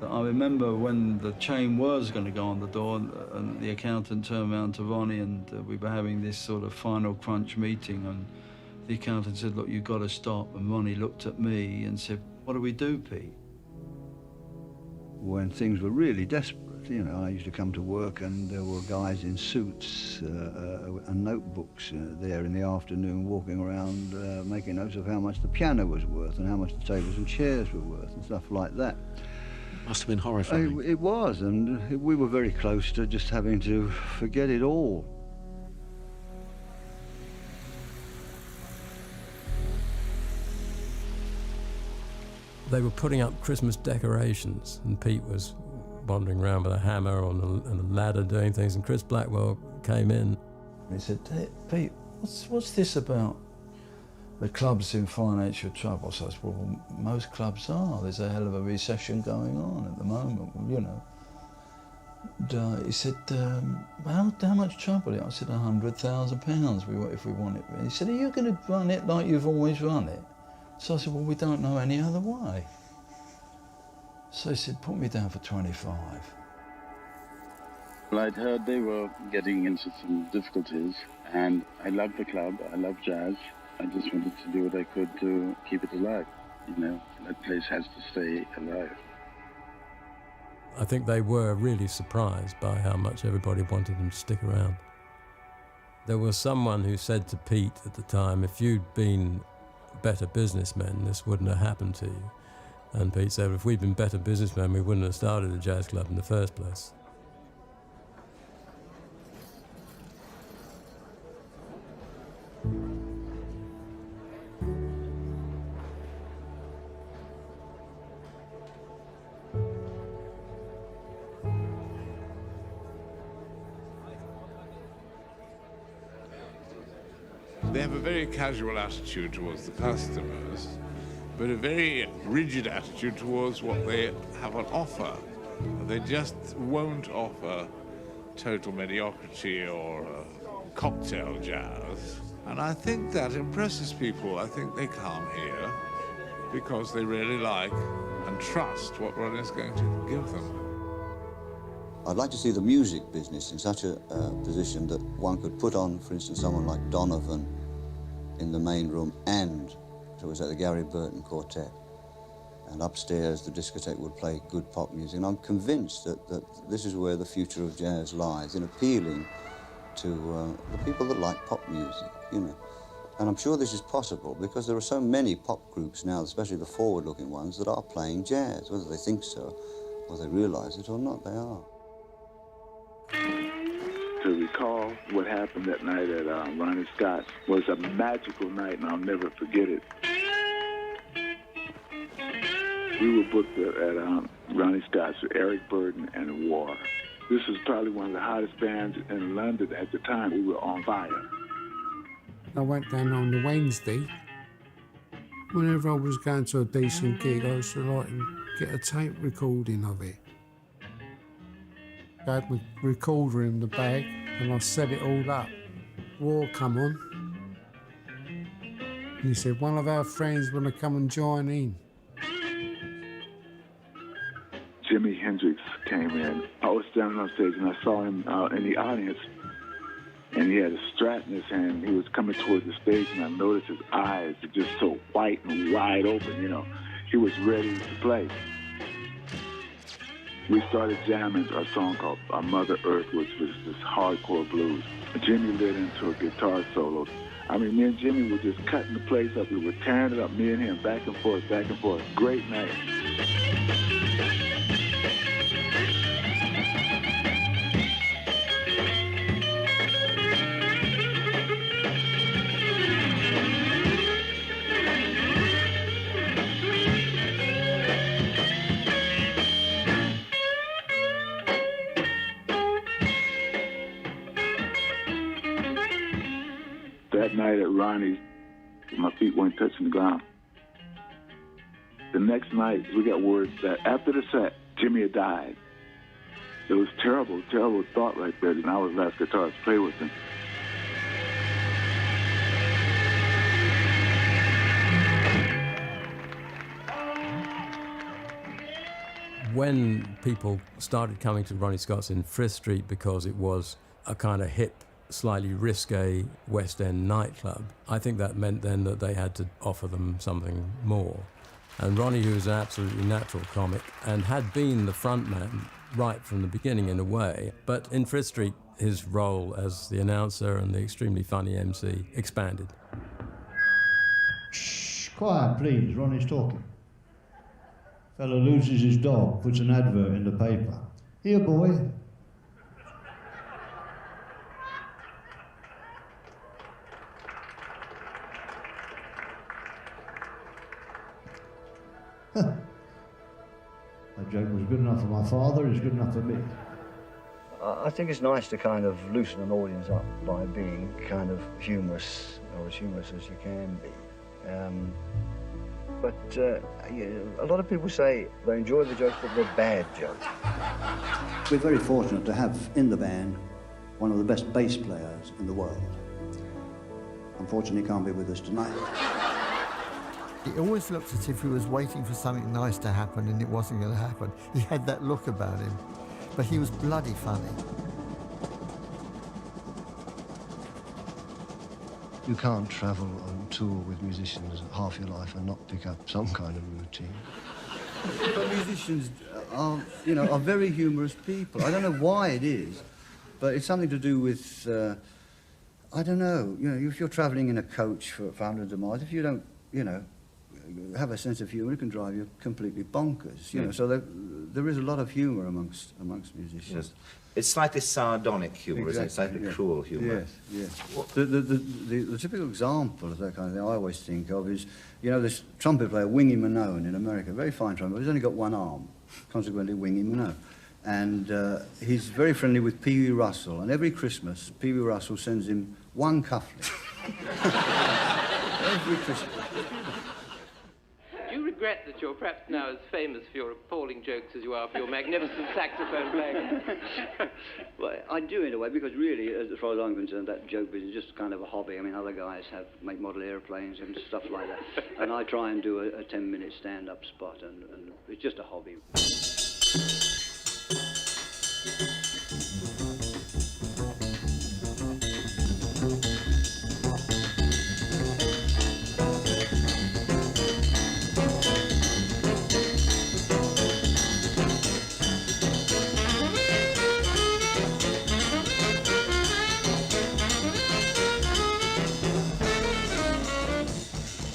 But I remember when the chain was going to go on the door and the accountant turned around to Ronnie and we were having this sort of final crunch meeting and the accountant said, look, you've got to stop. And Ronnie looked at me and said, what do we do, Pete? When things were really desperate, you know, I used to come to work and there were guys in suits and notebooks there in the afternoon walking around making notes of how much the piano was worth and how much the tables and chairs were worth and stuff like that. Must have been horrifying. It was, and we were very close to just having to forget it all. They were putting up Christmas decorations, and Pete was wandering around with a hammer and a ladder doing things, and Chris Blackwell came in. He said, hey, Pete, what's this about the club's in financial trouble? So I said, well, most clubs are. There's a hell of a recession going on at the moment, you know. And, he said, how much trouble? I said, £100,000 if we want it. He said, are you going to run it like you've always run it? So I said, well, we don't know any other way. So he said, put me down for 25. Well, I'd heard they were getting into some difficulties, and I loved the club, I loved jazz. I just wanted to do what I could to keep it alive. You know, that place has to stay alive. I think they were really surprised by how much everybody wanted them to stick around. There was someone who said to Pete at the time, if you'd been better businessmen, this wouldn't have happened to you. And Pete said, if we'd been better businessmen, we wouldn't have started a jazz club in the first place. They have a very casual attitude towards the customers, but a very rigid attitude towards what they have on offer. They just won't offer total mediocrity or cocktail jazz. And I think that impresses people. I think they come here because they really like and trust what Ronnie's going to give them. I'd like to see the music business in such a position that one could put on, for instance, someone like Donovan in the main room and, so it was at the Gary Burton Quartet. And upstairs, the discotheque would play good pop music. And I'm convinced that this is where the future of jazz lies, in appealing to the people that like pop music, you know. And I'm sure this is possible because there are so many pop groups now, especially the forward-looking ones, that are playing jazz. Whether they think so, or they realize it or not, they are. To recall what happened that night at Ronnie Scott was a magical night, and I'll never forget it. We were booked at Ronnie Scott's with Eric Burden and War. This was probably one of the hottest bands in London at the time. We were on fire. I went down on the Wednesday. Whenever I was going to a decent gig, I used to like to get a tape recording of it. I had my recorder in the bag and I set it all up. War come on. And he said, one of our friends want to come and join in. Jimi Hendrix came in. I was standing on stage and I saw him in the audience, and he had a strap in his hand. He was coming towards the stage, and I noticed his eyes were just so white and wide open, you know. He was ready to play. We started jamming a song called Mother Earth, which was this hardcore blues. Jimmy lit into a guitar solo. I mean, me and Jimmy were just cutting the place up. We were tearing it up, me and him, back and forth, back and forth. Great night. night at Ronnie's, my feet weren't touching the ground. The next night, we got word that after the set, Jimmy had died. It was terrible, terrible thought right there, and I was last guitarist to play with him. When people started coming to Ronnie Scott's in Frith Street because it was a kind of hip, slightly risque West End nightclub, I think that meant then that they had to offer them something more. And Ronnie, who was an absolutely natural comic and had been the front man right from the beginning in a way, but in Frith Street his role as the announcer and the extremely funny MC expanded. Shh, quiet please, Ronnie's talking. Fellow loses his dog, puts an advert in the paper. Here, boy. That joke was good enough for my father, it's good enough for me. I think it's nice to kind of loosen an audience up by being kind of humorous, or as humorous as you can be. But a lot of people say they enjoy the jokes, but they're bad jokes. We're very fortunate to have in the band one of the best bass players in the world. Unfortunately, he can't be with us tonight. It always looked as if he was waiting for something nice to happen and it wasn't going to happen. He had that look about him. But he was bloody funny. You can't travel on tour with musicians half your life and not pick up some kind of routine. But musicians are very humorous people. I don't know why it is, but it's something to do with, I don't know, if you're travelling in a coach for hundreds of miles, if you don't, have a sense of humour, it can drive you completely bonkers. So there is a lot of humour amongst musicians. Yes. It's slightly sardonic humour, isn't it? Slightly cruel humour. Yes. The typical example of that kind of thing I always think of is, this trumpet player, Wingy Manone in America, very fine trumpet, he's only got one arm, consequently Wingy Manone. And he's very friendly with Pee Wee Russell, and every Christmas, Pee Wee Russell sends him one cufflink. Every Christmas. Do you regret that you're perhaps now as famous for your appalling jokes as you are for your magnificent saxophone playing? Well, I do in a way, because really, as far as I'm concerned, that joke business is just kind of a hobby. I mean, other guys make model airplanes and stuff like that. And I try and do a 10-minute stand-up spot, and it's just a hobby.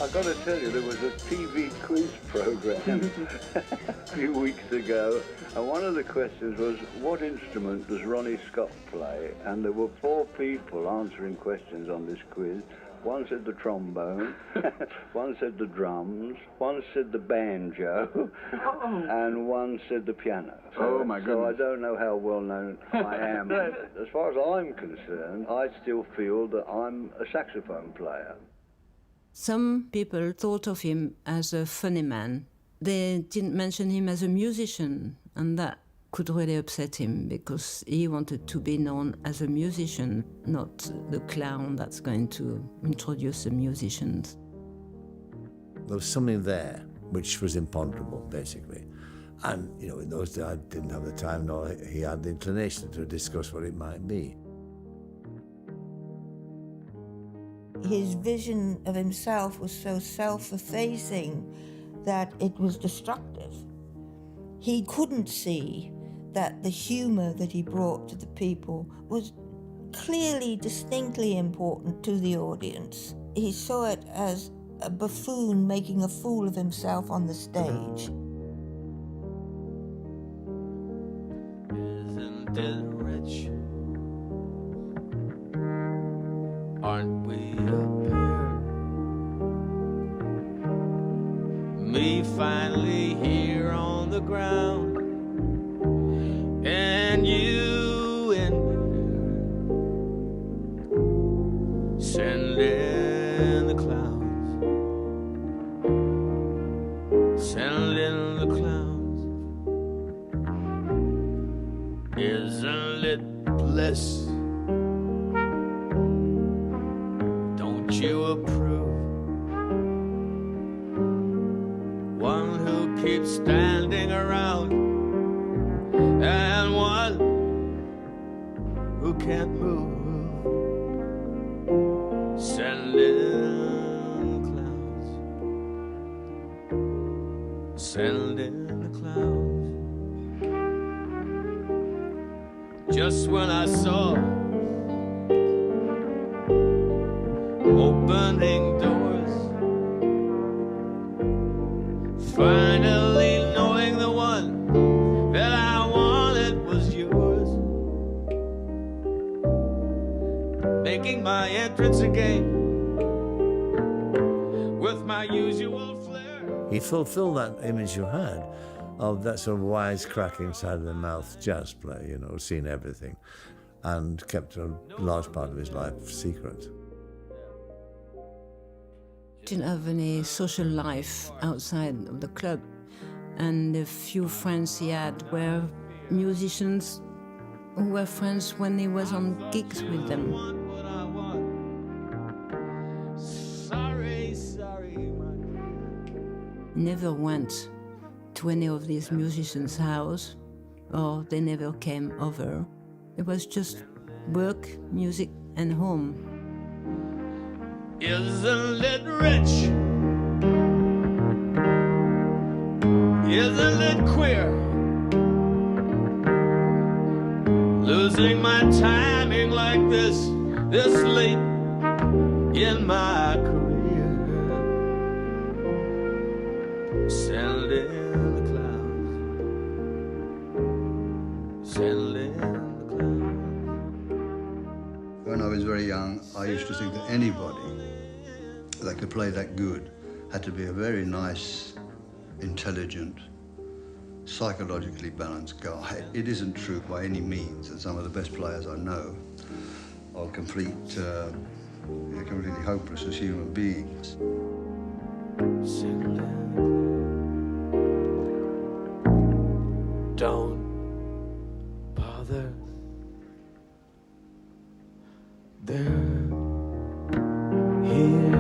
I've got to tell you, there was a TV quiz program a few weeks ago, and one of the questions was, what instrument does Ronnie Scott play? And there were 4 people answering questions on this quiz. One said the trombone, one said the drums, one said the banjo, and one said the piano. Oh, my So I goodness. don't know how well known I am. As far as I'm concerned, I still feel that I'm a saxophone player. Some people thought of him as a funny man. They didn't mention him as a musician, and that could really upset him, because he wanted to be known as a musician, not the clown that's going to introduce the musicians. There was something there which was imponderable, basically. And, in those days I didn't have the time, nor he had the inclination to discuss what it might be. His vision of himself was so self-effacing that it was destructive. He couldn't see that the humour that he brought to the people was clearly, distinctly important to the audience. He saw it as a buffoon making a fool of himself on the stage. Isn't it rich? Aren't we a pair? Me finally here on the ground, and you in there sending this. Don't you approve? One who keeps standing around, and one who can't move. Send in clouds. Send in the clouds. Just when I saw opening doors, finally knowing the one that I wanted was yours, making my entrance again with my usual flair. He fulfilled that image you had of that sort of wisecracking side of the mouth jazz player, you know, seen everything, and kept a large part of his life secret. Didn't have any social life outside of the club, and the few friends he had were musicians who were friends when he was on gigs with them. Never went to any of these musicians' house, or they never came over. It was just work, music, and home. Isn't it rich? Isn't it queer? Losing my timing like this late in my career. Send in the clouds. Send in the clouds. When I was very young, I used to think that anybody that could play that good had to be a very nice, intelligent, psychologically balanced guy. It isn't true by any means that some of the best players I know are completely hopeless as human beings. Don't bother. They're here.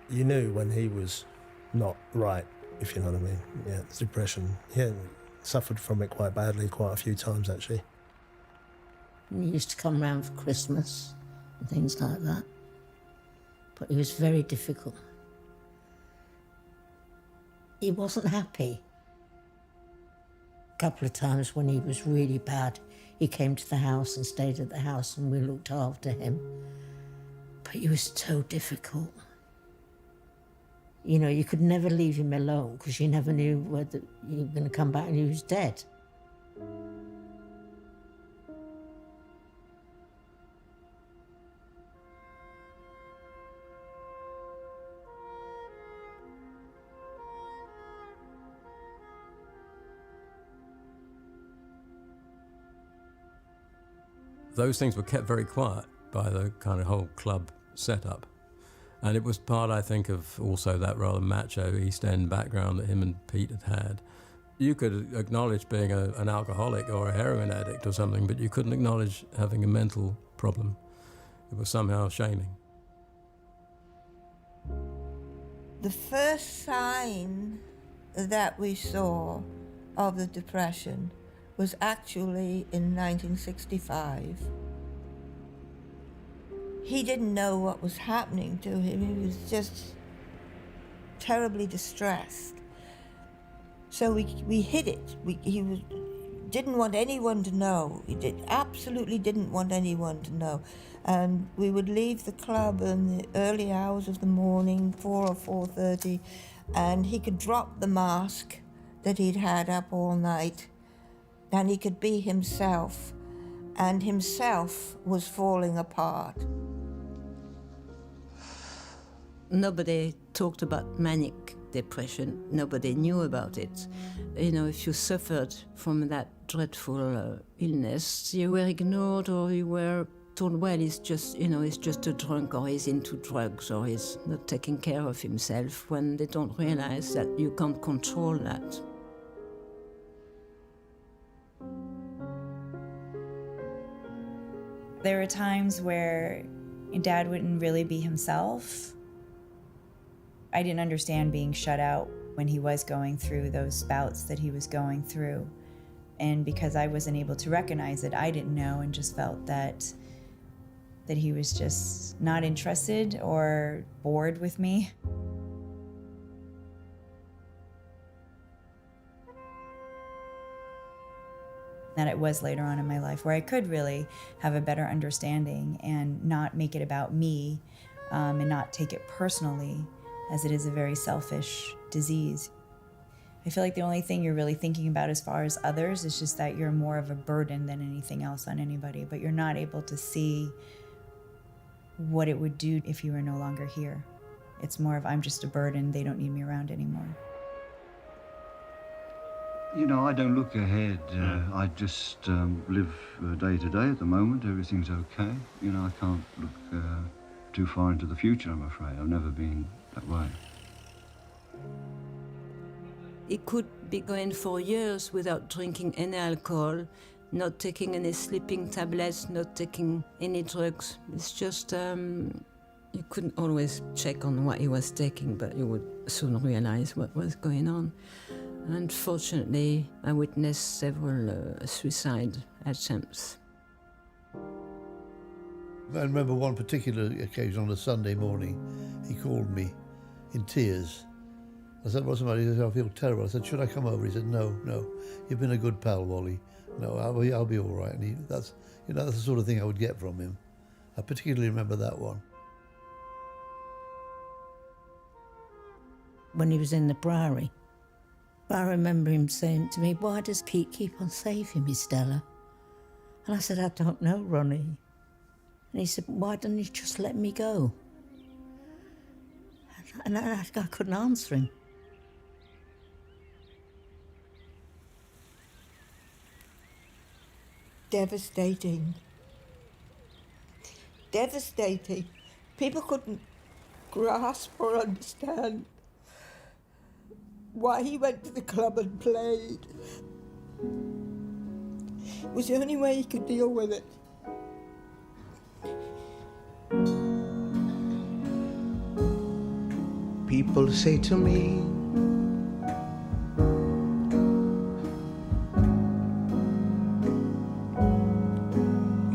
You knew when he was not right, if you know what I mean. Yeah, it's depression. Yeah, suffered from it quite badly, quite a few times actually. He used to come round for Christmas and things like that. But he was very difficult. He wasn't happy. A couple of times when he was really bad, he came to the house and stayed at the house and we looked after him. But he was so difficult. You know, you could never leave him alone because you never knew whether you were going to come back and he was dead. Those things were kept very quiet by the kind of whole club setup. And it was part, I think, of also that rather macho East End background that him and Pete had had. You could acknowledge being an alcoholic or a heroin addict or something, but you couldn't acknowledge having a mental problem. It was somehow shaming. The first sign that we saw of the depression was actually in 1965. He didn't know what was happening to him. He was just terribly distressed. So we hid it. Didn't want anyone to know. He absolutely didn't want anyone to know. And we would leave the club in the early hours of the morning, 4 or 4:30, and he could drop the mask that he'd had up all night, and he could be himself, and himself was falling apart. Nobody talked about manic depression. Nobody knew about it. You know, if you suffered from that dreadful illness, you were ignored or you were told, well, he's just, you know, he's just a drunk or he's into drugs or he's not taking care of himself, when they don't realize that you can't control that. There were times where Dad wouldn't really be himself. I didn't understand being shut out when he was going through those bouts that he was going through. And because I wasn't able to recognize it, I didn't know and just felt that he was just not interested or bored with me. That it was later on in my life where I could really have a better understanding and not make it about me and not take it personally, as it is a very selfish disease. I feel like the only thing you're really thinking about as far as others is just that you're more of a burden than anything else on anybody, but you're not able to see what it would do if you were no longer here. It's more of, I'm just a burden, they don't need me around anymore. You know, I don't look ahead. I just live day to day at the moment. Everything's okay. You know, I can't look too far into the future, I'm afraid. I've never been that way. He could be going for years without drinking any alcohol, not taking any sleeping tablets, not taking any drugs. It's just, you couldn't always check on what he was taking, but you would soon realize what was going on. Unfortunately, I witnessed several suicide attempts. I remember one particular occasion on a Sunday morning. He called me in tears. I said, what's the matter? He said, I feel terrible. I said, should I come over? He said, no, you've been a good pal, Wally. No, I'll be all right. And that's the sort of thing I would get from him. I particularly remember that one. When he was in the Priory, I remember him saying to me, why does Pete keep on saving me, Stella? And I said, I don't know, Ronnie. And he said, why don't you just let me go? And I couldn't answer him. Devastating. Devastating. People couldn't grasp or understand why he went to the club and played. It was the only way he could deal with it. People say to me,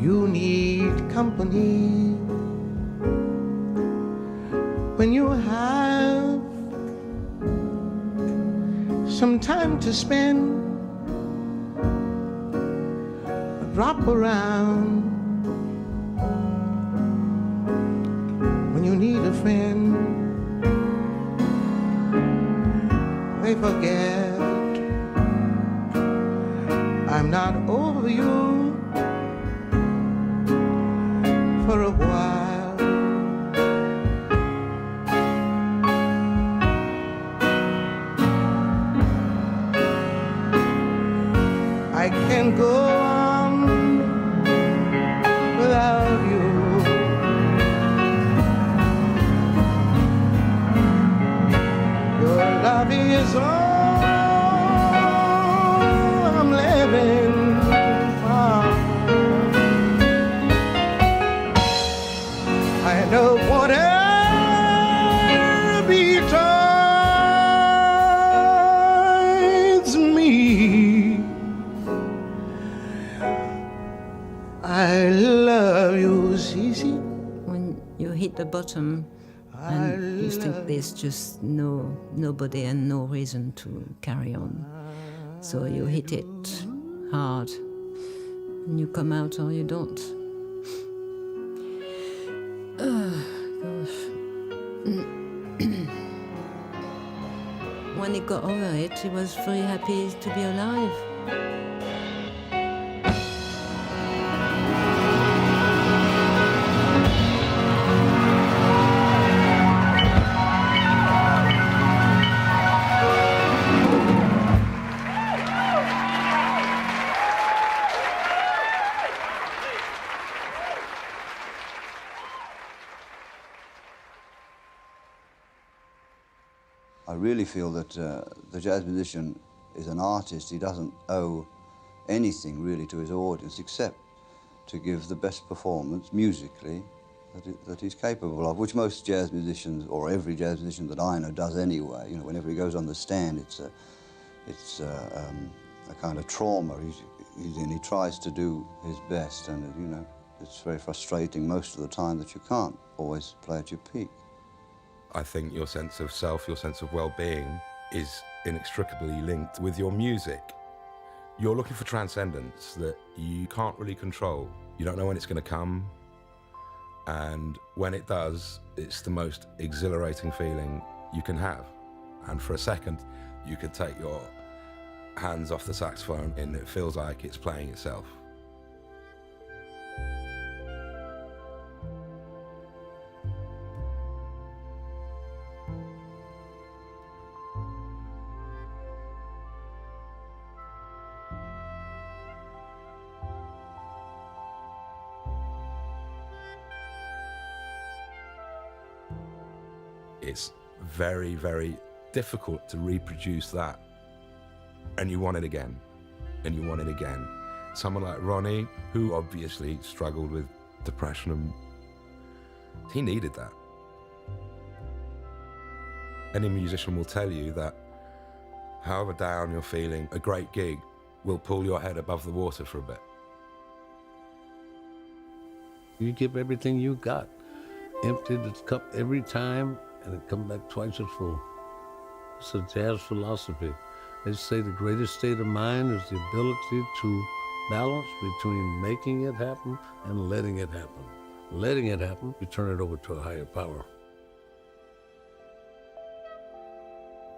you need company when you have some time to spend. Drop around when you need a friend. They forget I'm not over you for a while. I can't go on without you. Your love is all I'm living for. I know whatever betides me, I love you, Cece. When you hit the bottom and you think there's just nobody and no reason to carry on, so you hit it hard and you come out or you don't. When he got over it, he was very happy to be alive. really feel that the jazz musician is an artist. He doesn't owe anything really to his audience except to give the best performance musically that he's capable of, which most jazz musicians, or every jazz musician that I know, does anyway. You know, whenever he goes on the stand, it's a kind of trauma he's in. He tries to do his best, and you know, it's very frustrating most of the time that you can't always play at your peak. I think your sense of self, your sense of well-being is inextricably linked with your music. You're looking for transcendence that you can't really control. You don't know when it's going to come, and when it does, it's the most exhilarating feeling you can have. And for a second, you can take your hands off the saxophone and it feels like it's playing itself. It's very, very difficult to reproduce that. And you want it again, and you want it again. Someone like Ronnie, who obviously struggled with depression, and he needed that. Any musician will tell you that however down you're feeling, a great gig will pull your head above the water for a bit. You give everything you got. Empty the cup every time, and it comes back twice as full. It's a jazz philosophy. They say the greatest state of mind is the ability to balance between making it happen and letting it happen. Letting it happen, you turn it over to a higher power.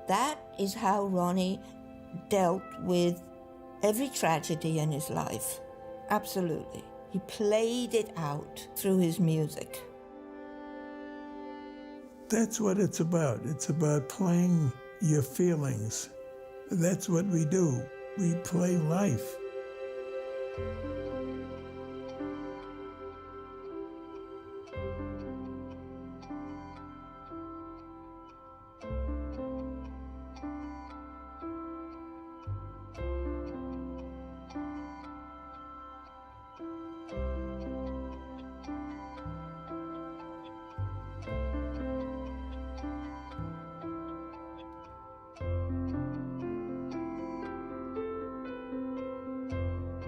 That is how Ronnie dealt with every tragedy in his life. Absolutely. He played it out through his music. That's what it's about. It's about playing your feelings. That's what we do. We play life.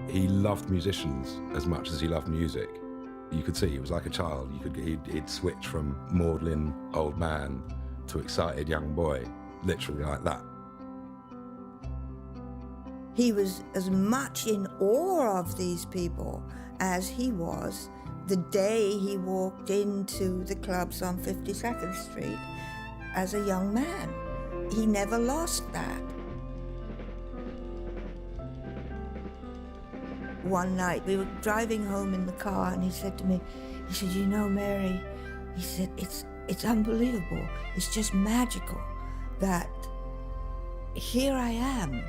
He loved musicians as much as he loved music. You could see he was like a child. He'd switch from maudlin old man to excited young boy, literally like that. He was as much in awe of these people as he was the day he walked into the clubs on 52nd Street as a young man. He never lost that. One night, we were driving home in the car, and he said to me, he said, "You know, Mary," he said, it's unbelievable. It's just magical that here I am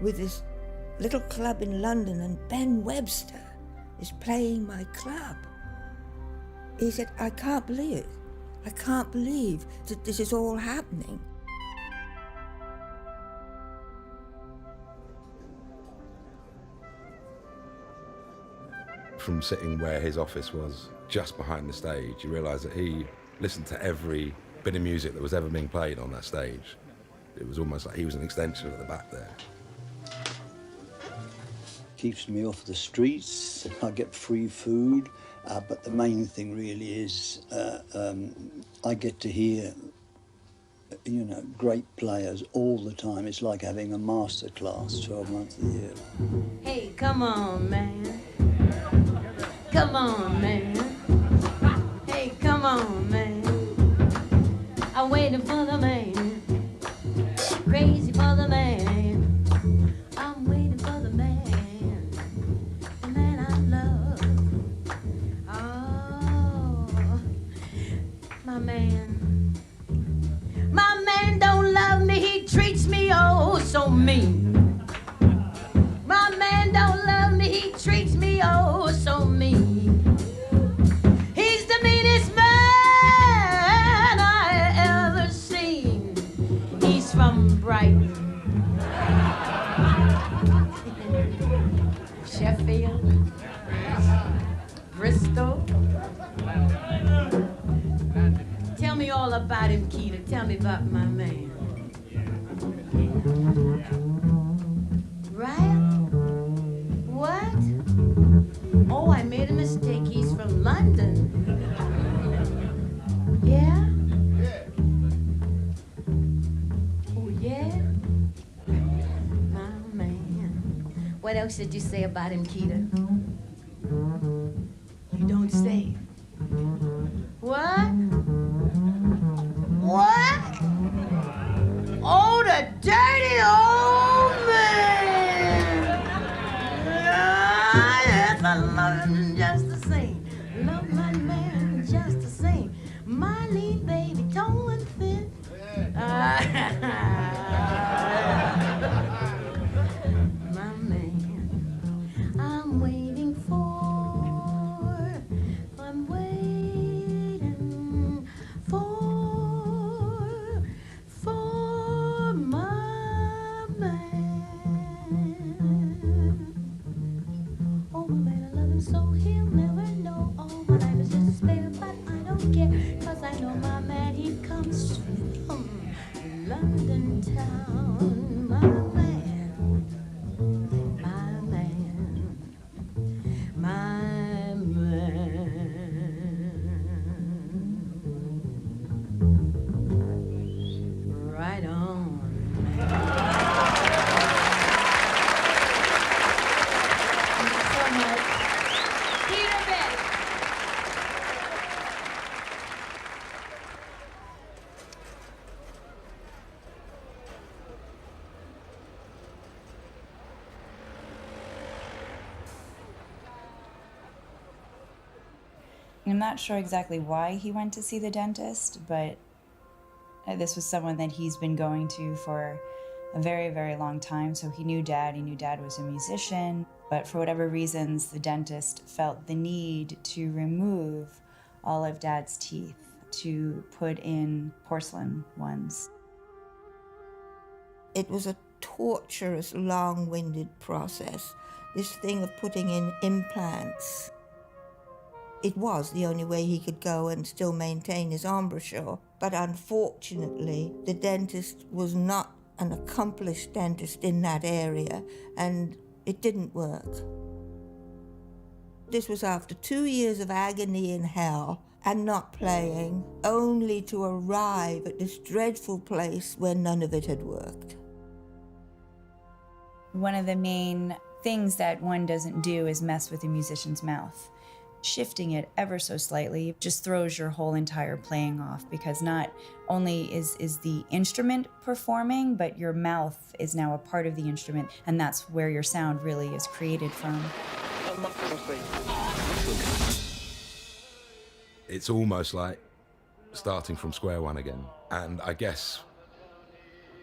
with this little club in London, and Ben Webster is playing my club." He said, "I can't believe it. I can't believe that this is all happening." From sitting where his office was, just behind the stage, you realise that he listened to every bit of music that was ever being played on that stage. It was almost like he was an extension at the back there. Keeps me off the streets, I get free food, but the main thing really is I get to hear, you know, great players all the time. It's like having a master class 12 months a year. Hey, come on, man. Come on, man. Hey, come on, man. I'm waiting for the man. Crazy for the man. I'm waiting for the man. The man I love. Oh, my man. My man don't love me. He treats me oh so mean. My man don't love me. He treats me oh so mean. all about him, Keita. Tell me about my man. Right? What? Oh, I made a mistake. He's from London. Yeah? Oh, yeah? My man. What else did you say about him, Keita? You don't say. What? What? Oh, the dirty old man! Yes, I love him just the same. Love my man just the same. My lean baby, tall and thin. My man, I'm waiting for my man. Oh, my man, I love him so he'll never know. All my life is just a spare, but I don't care, 'cause I know my man, he comes from London town. My man, my man, my right on. Thank you so much. Peter Beck. I'm not sure exactly why he went to see the dentist, but this was someone that he's been going to for a very, very long time. So he knew Dad. He knew Dad was a musician. But for whatever reasons, the dentist felt the need to remove all of Dad's teeth to put in porcelain ones. It was a torturous, long-winded process. This thing of putting in implants. It was the only way he could go and still maintain his embouchure. But unfortunately, the dentist was not an accomplished dentist in that area, and it didn't work. This was after 2 years of agony in hell and not playing, only to arrive at this dreadful place where none of it had worked. One of the main things that one doesn't do is mess with a musician's mouth. Shifting it ever so slightly just throws your whole entire playing off, because not only is the instrument performing, but your mouth is now a part of the instrument, and that's where your sound really is created from. It's almost like starting from square one again. And I guess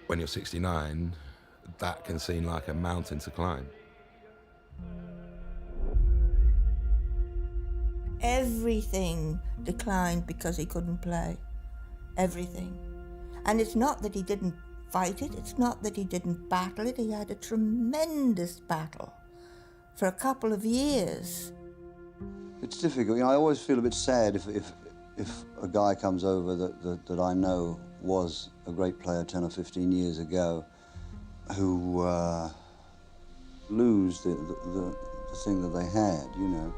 when you're 69, that can seem like a mountain to climb. Everything declined because he couldn't play. Everything. And it's not that he didn't fight it, it's not that he didn't battle it. He had a tremendous battle for a couple of years. It's difficult. You know, I always feel a bit sad if a guy comes over that I know was a great player 10 or 15 years ago, who lose the thing that they had, you know.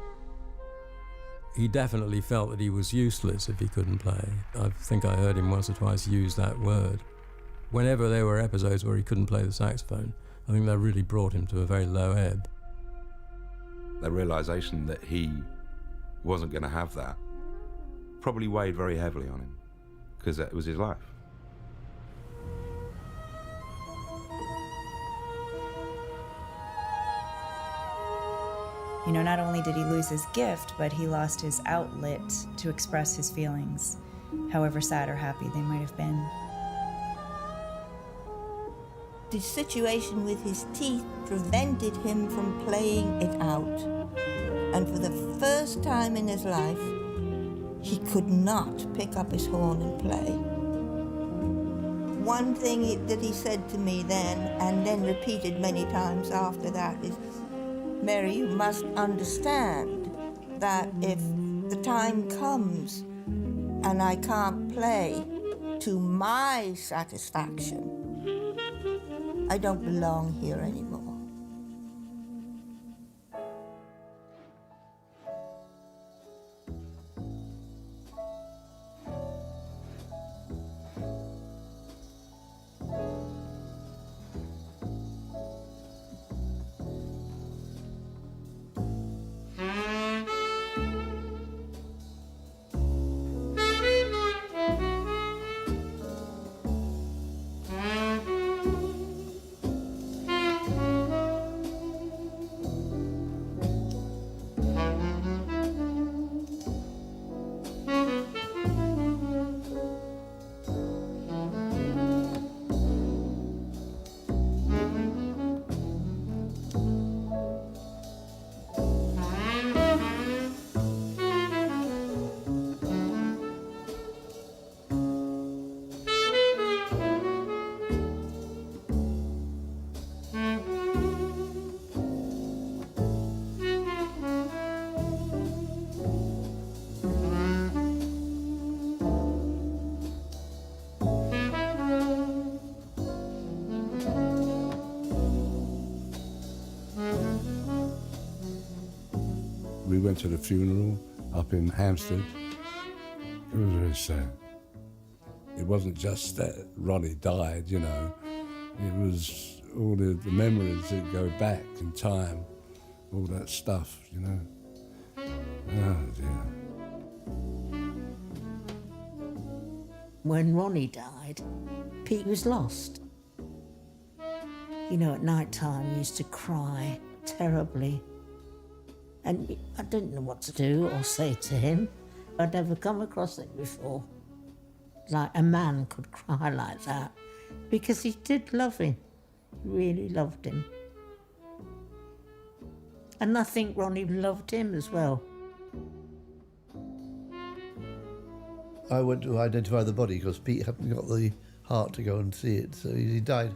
He definitely felt that he was useless if he couldn't play. I think I heard him once or twice use that word. Whenever there were episodes where he couldn't play the saxophone, I think that really brought him to a very low ebb. The realization that he wasn't going to have that probably weighed very heavily on him, because it was his life. You know, not only did he lose his gift, but he lost his outlet to express his feelings, however sad or happy they might have been. The situation with his teeth prevented him from playing it out. And for the first time in his life, he could not pick up his horn and play. One thing that he said to me then, and then repeated many times after that, is, "Mary, you must understand that if the time comes and I can't play, to my satisfaction, I don't belong here anymore. We went to the funeral up in Hampstead. It was very sad. It wasn't just that Ronnie died, you know. It was all the memories that go back in time, all that stuff, you know. Oh, dear. When Ronnie died, Pete was lost. You know, at night time, he used to cry terribly. And I didn't know what to do or say to him. I'd never come across it before. Like a man could cry like that. Because he did love him. He really loved him. And I think Ronnie loved him as well. I went to identify the body because Pete hadn't got the heart to go and see it. So he died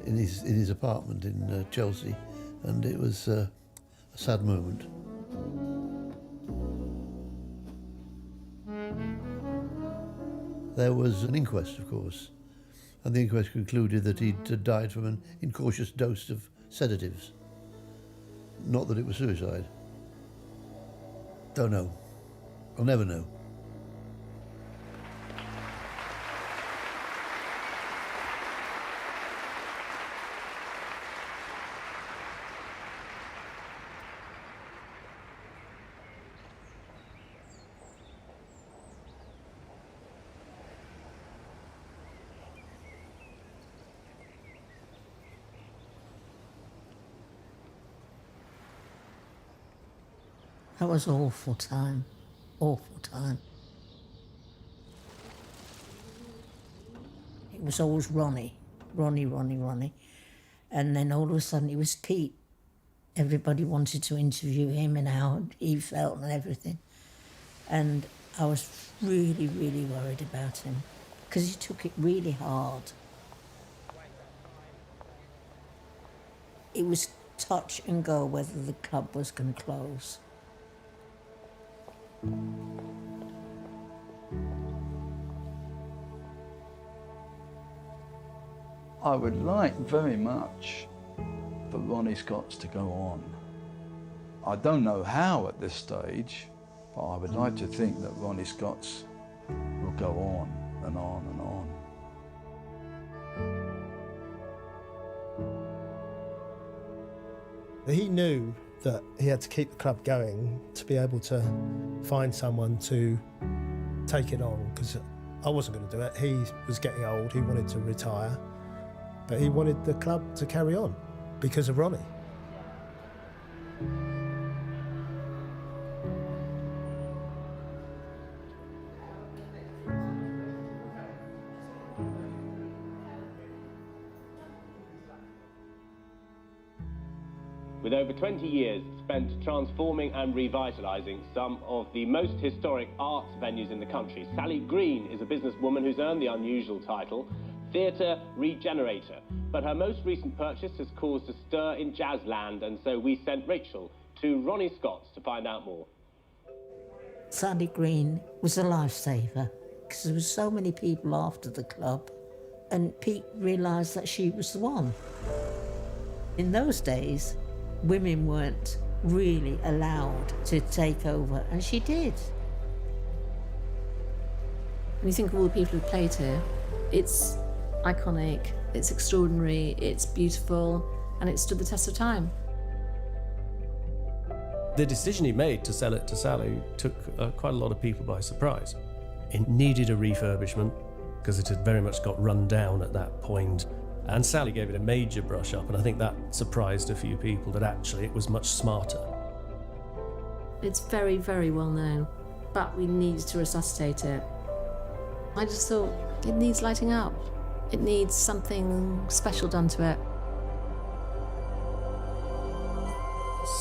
in his apartment in Chelsea. And it was a sad moment. There was an inquest, of course, and the inquest concluded that he'd died from an incautious dose of sedatives. Not that it was suicide. Don't know. I'll never know. That was an awful time, awful time. It was always Ronnie. And then all of a sudden it was Pete. Everybody wanted to interview him and how he felt and everything. And I was really, really worried about him because he took it really hard. It was touch and go whether the club was going to close. I would like very much for Ronnie Scott's to go on. I don't know how at this stage, but I would like to think that Ronnie Scott's will go on and on and on. He knew that he had to keep the club going to be able to find someone to take it on, because I wasn't going to do it. He was getting old, he wanted to retire, but he wanted the club to carry on because of Ronnie. With over 20 years spent transforming and revitalising some of the most historic arts venues in the country, Sally Green is a businesswoman who's earned the unusual title Theatre Regenerator. But her most recent purchase has caused a stir in jazzland, and so we sent Rachel to Ronnie Scott's to find out more. Sally Green was a lifesaver. because there were so many people after the club, and Pete realised that she was the one. In those days, women weren't really allowed to take over, and she did. When you think of all the people who played here, it's iconic, it's extraordinary, it's beautiful, and it stood the test of time. The decision he made to sell it to Sally took quite a lot of people by surprise. It needed a refurbishment because it had very much got run down at that point. And Sally gave it a major brush up, and I think that surprised a few people that actually it was much smarter. It's very, very well known, but we needed to resuscitate it. I just thought it needs lighting up. It needs something special done to it.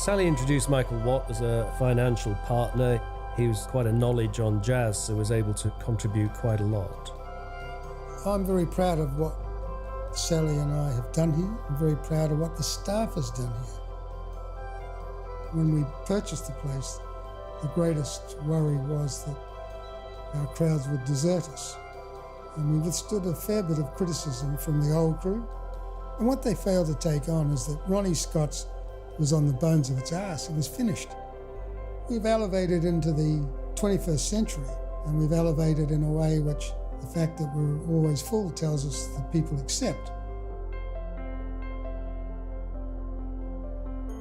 Sally introduced Michael Watt as a financial partner. He was quite a knowledge on jazz, so was able to contribute quite a lot. I'm very proud of what Sally and I have done here. I'm very proud of what the staff has done here. When we purchased the place, the greatest worry was that our crowds would desert us. And we withstood a fair bit of criticism from the old crew. And what they failed to take on is that Ronnie Scott's was on the bones of its arse. It was finished. We've elevated into the 21st century, and we've elevated in a way which the fact that we're always full tells us that people accept.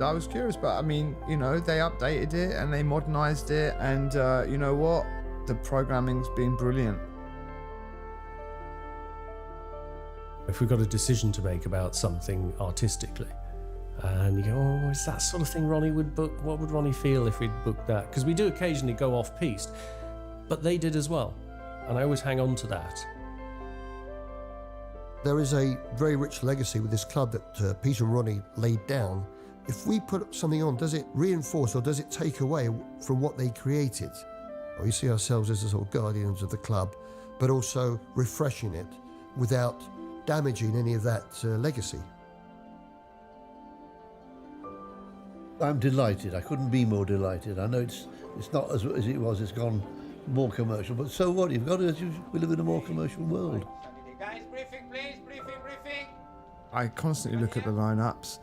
I was curious, but I mean, you know, they updated it and they modernised it, and you know what? The programming's been brilliant. If we've got a decision to make about something artistically, and you go, oh, is that sort of thing Ronnie would book? What would Ronnie feel if we'd booked that? Because we do occasionally go off-piste, but they did as well, and I always hang on to that. There is a very rich legacy with this club that Peter and Ronnie laid down. If we put something on, does it reinforce or does it take away from what they created? We see ourselves as the sort of guardians of the club, but also refreshing it without damaging any of that legacy. I'm delighted. I couldn't be more delighted. I know it's not as it was. It's gone more commercial, but so what? You've got to. We live in a more commercial world. Guys, briefing, please. Briefing. I constantly look at the lineups.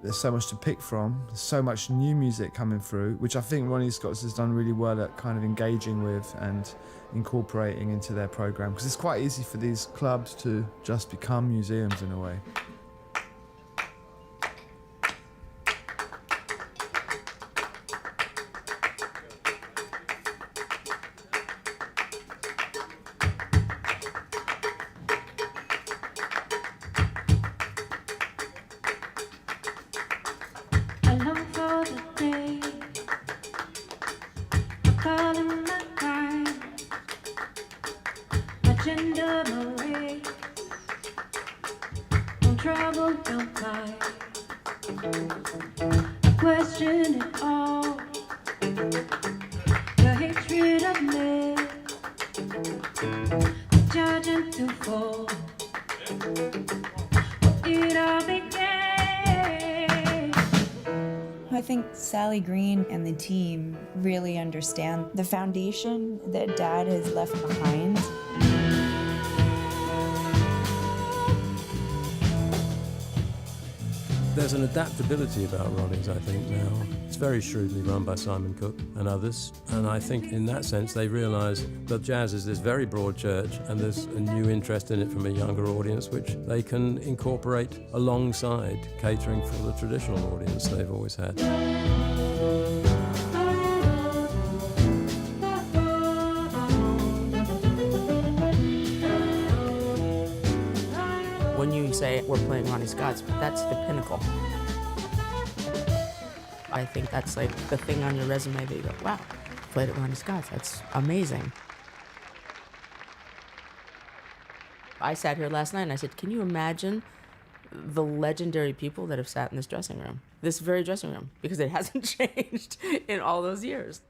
There's so much to pick from. There's so much new music coming through, which I think Ronnie Scott's has done really well at kind of engaging with and incorporating into their program. Because it's quite easy for these clubs to just become museums in a way. I think Sally Green and the team really understand the foundation that Dad has left behind. There's an adaptability about Ronnie's, I think, now. It's very shrewdly run by Simon Cooke and others, and I think in that sense they realise that jazz is this very broad church and there's a new interest in it from a younger audience which they can incorporate alongside catering for the traditional audience they've always had. When you say we're playing Ronnie Scott's, that's the pinnacle. I think that's like the thing on your resume that you go, wow, played at Ronnie Scott's, that's amazing. I sat here last night and I said, can you imagine the legendary people that have sat in this dressing room, this very dressing room, because it hasn't changed in all those years.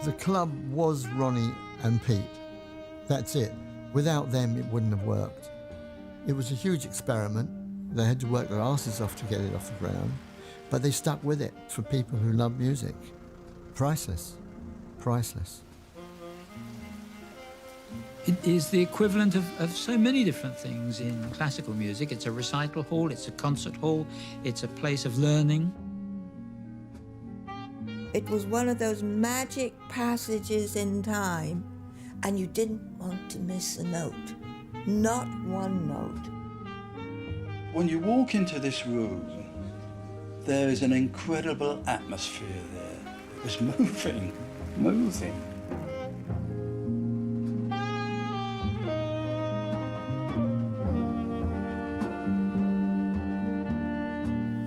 The club was Ronnie and Pete. That's it. Without them, it wouldn't have worked. It was a huge experiment. They had to work their asses off to get it off the ground, but they stuck with it for people who love music. Priceless. Priceless. It is the equivalent of so many different things in classical music. It's a recital hall, it's a concert hall, it's a place of learning. It was one of those magic passages in time, and you didn't want to miss a note. Not one note. When you walk into this room, there is an incredible atmosphere there. It was moving, moving.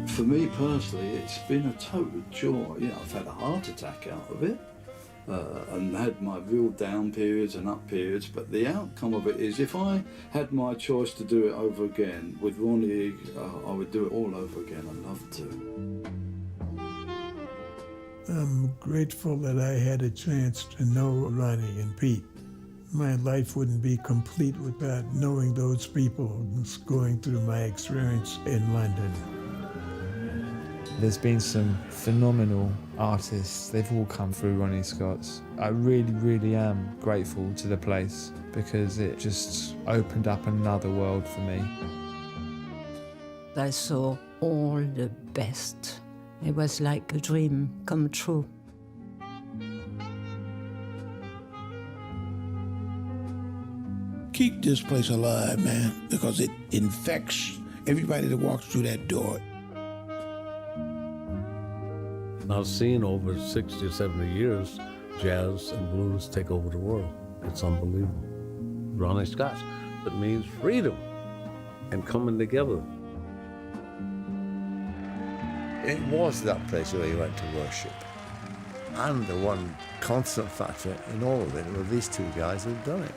For me personally, it's been a total joy. You know, I've had a heart attack out of it and had my real down periods and up periods, but the outcome of it is if I had my choice to do it over again with Ronnie, I would do it all over again. I'd love to. I'm grateful that I had a chance to know Ronnie and Pete. My life wouldn't be complete without knowing those people, going through my experience in London. There's been some phenomenal artists. They've all come through Ronnie Scott's. I really, really am grateful to the place because it just opened up another world for me. I saw all the best. It was like a dream come true. Keep this place alive, man, because it infects everybody that walks through that door. I've seen over 60 or 70 years jazz and blues take over the world. It's unbelievable. Ronnie Scott, that means freedom and coming together. It was that place where you went to worship. And the one constant factor in all of it were these two guys who'd done it.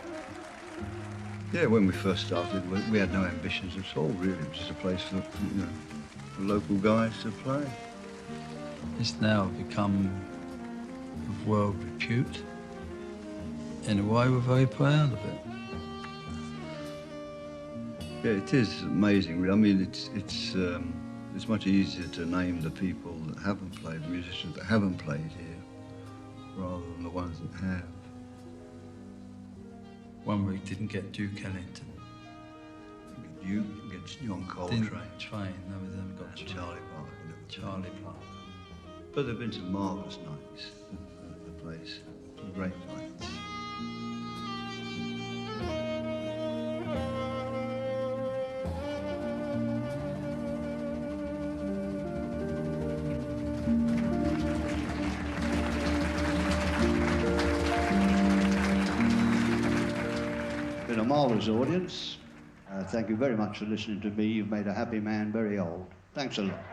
Yeah, when we first started, we had no ambitions at all, really. It was just a place for, for local guys to play. It's now become of world repute. In a way, we're very proud of it. Yeah, it is amazing. I mean, it's much easier to name the people that haven't played, the musicians that haven't played here, rather than the ones that have. One week didn't get Duke Ellington. You get John Coltrane. No, we haven't got Charlie Parker. Charlie Parker. But there have been some marvellous nights at the place, some great nights. Been a marvellous audience. Thank you very much for listening to me. You've made a happy man very old. Thanks a lot.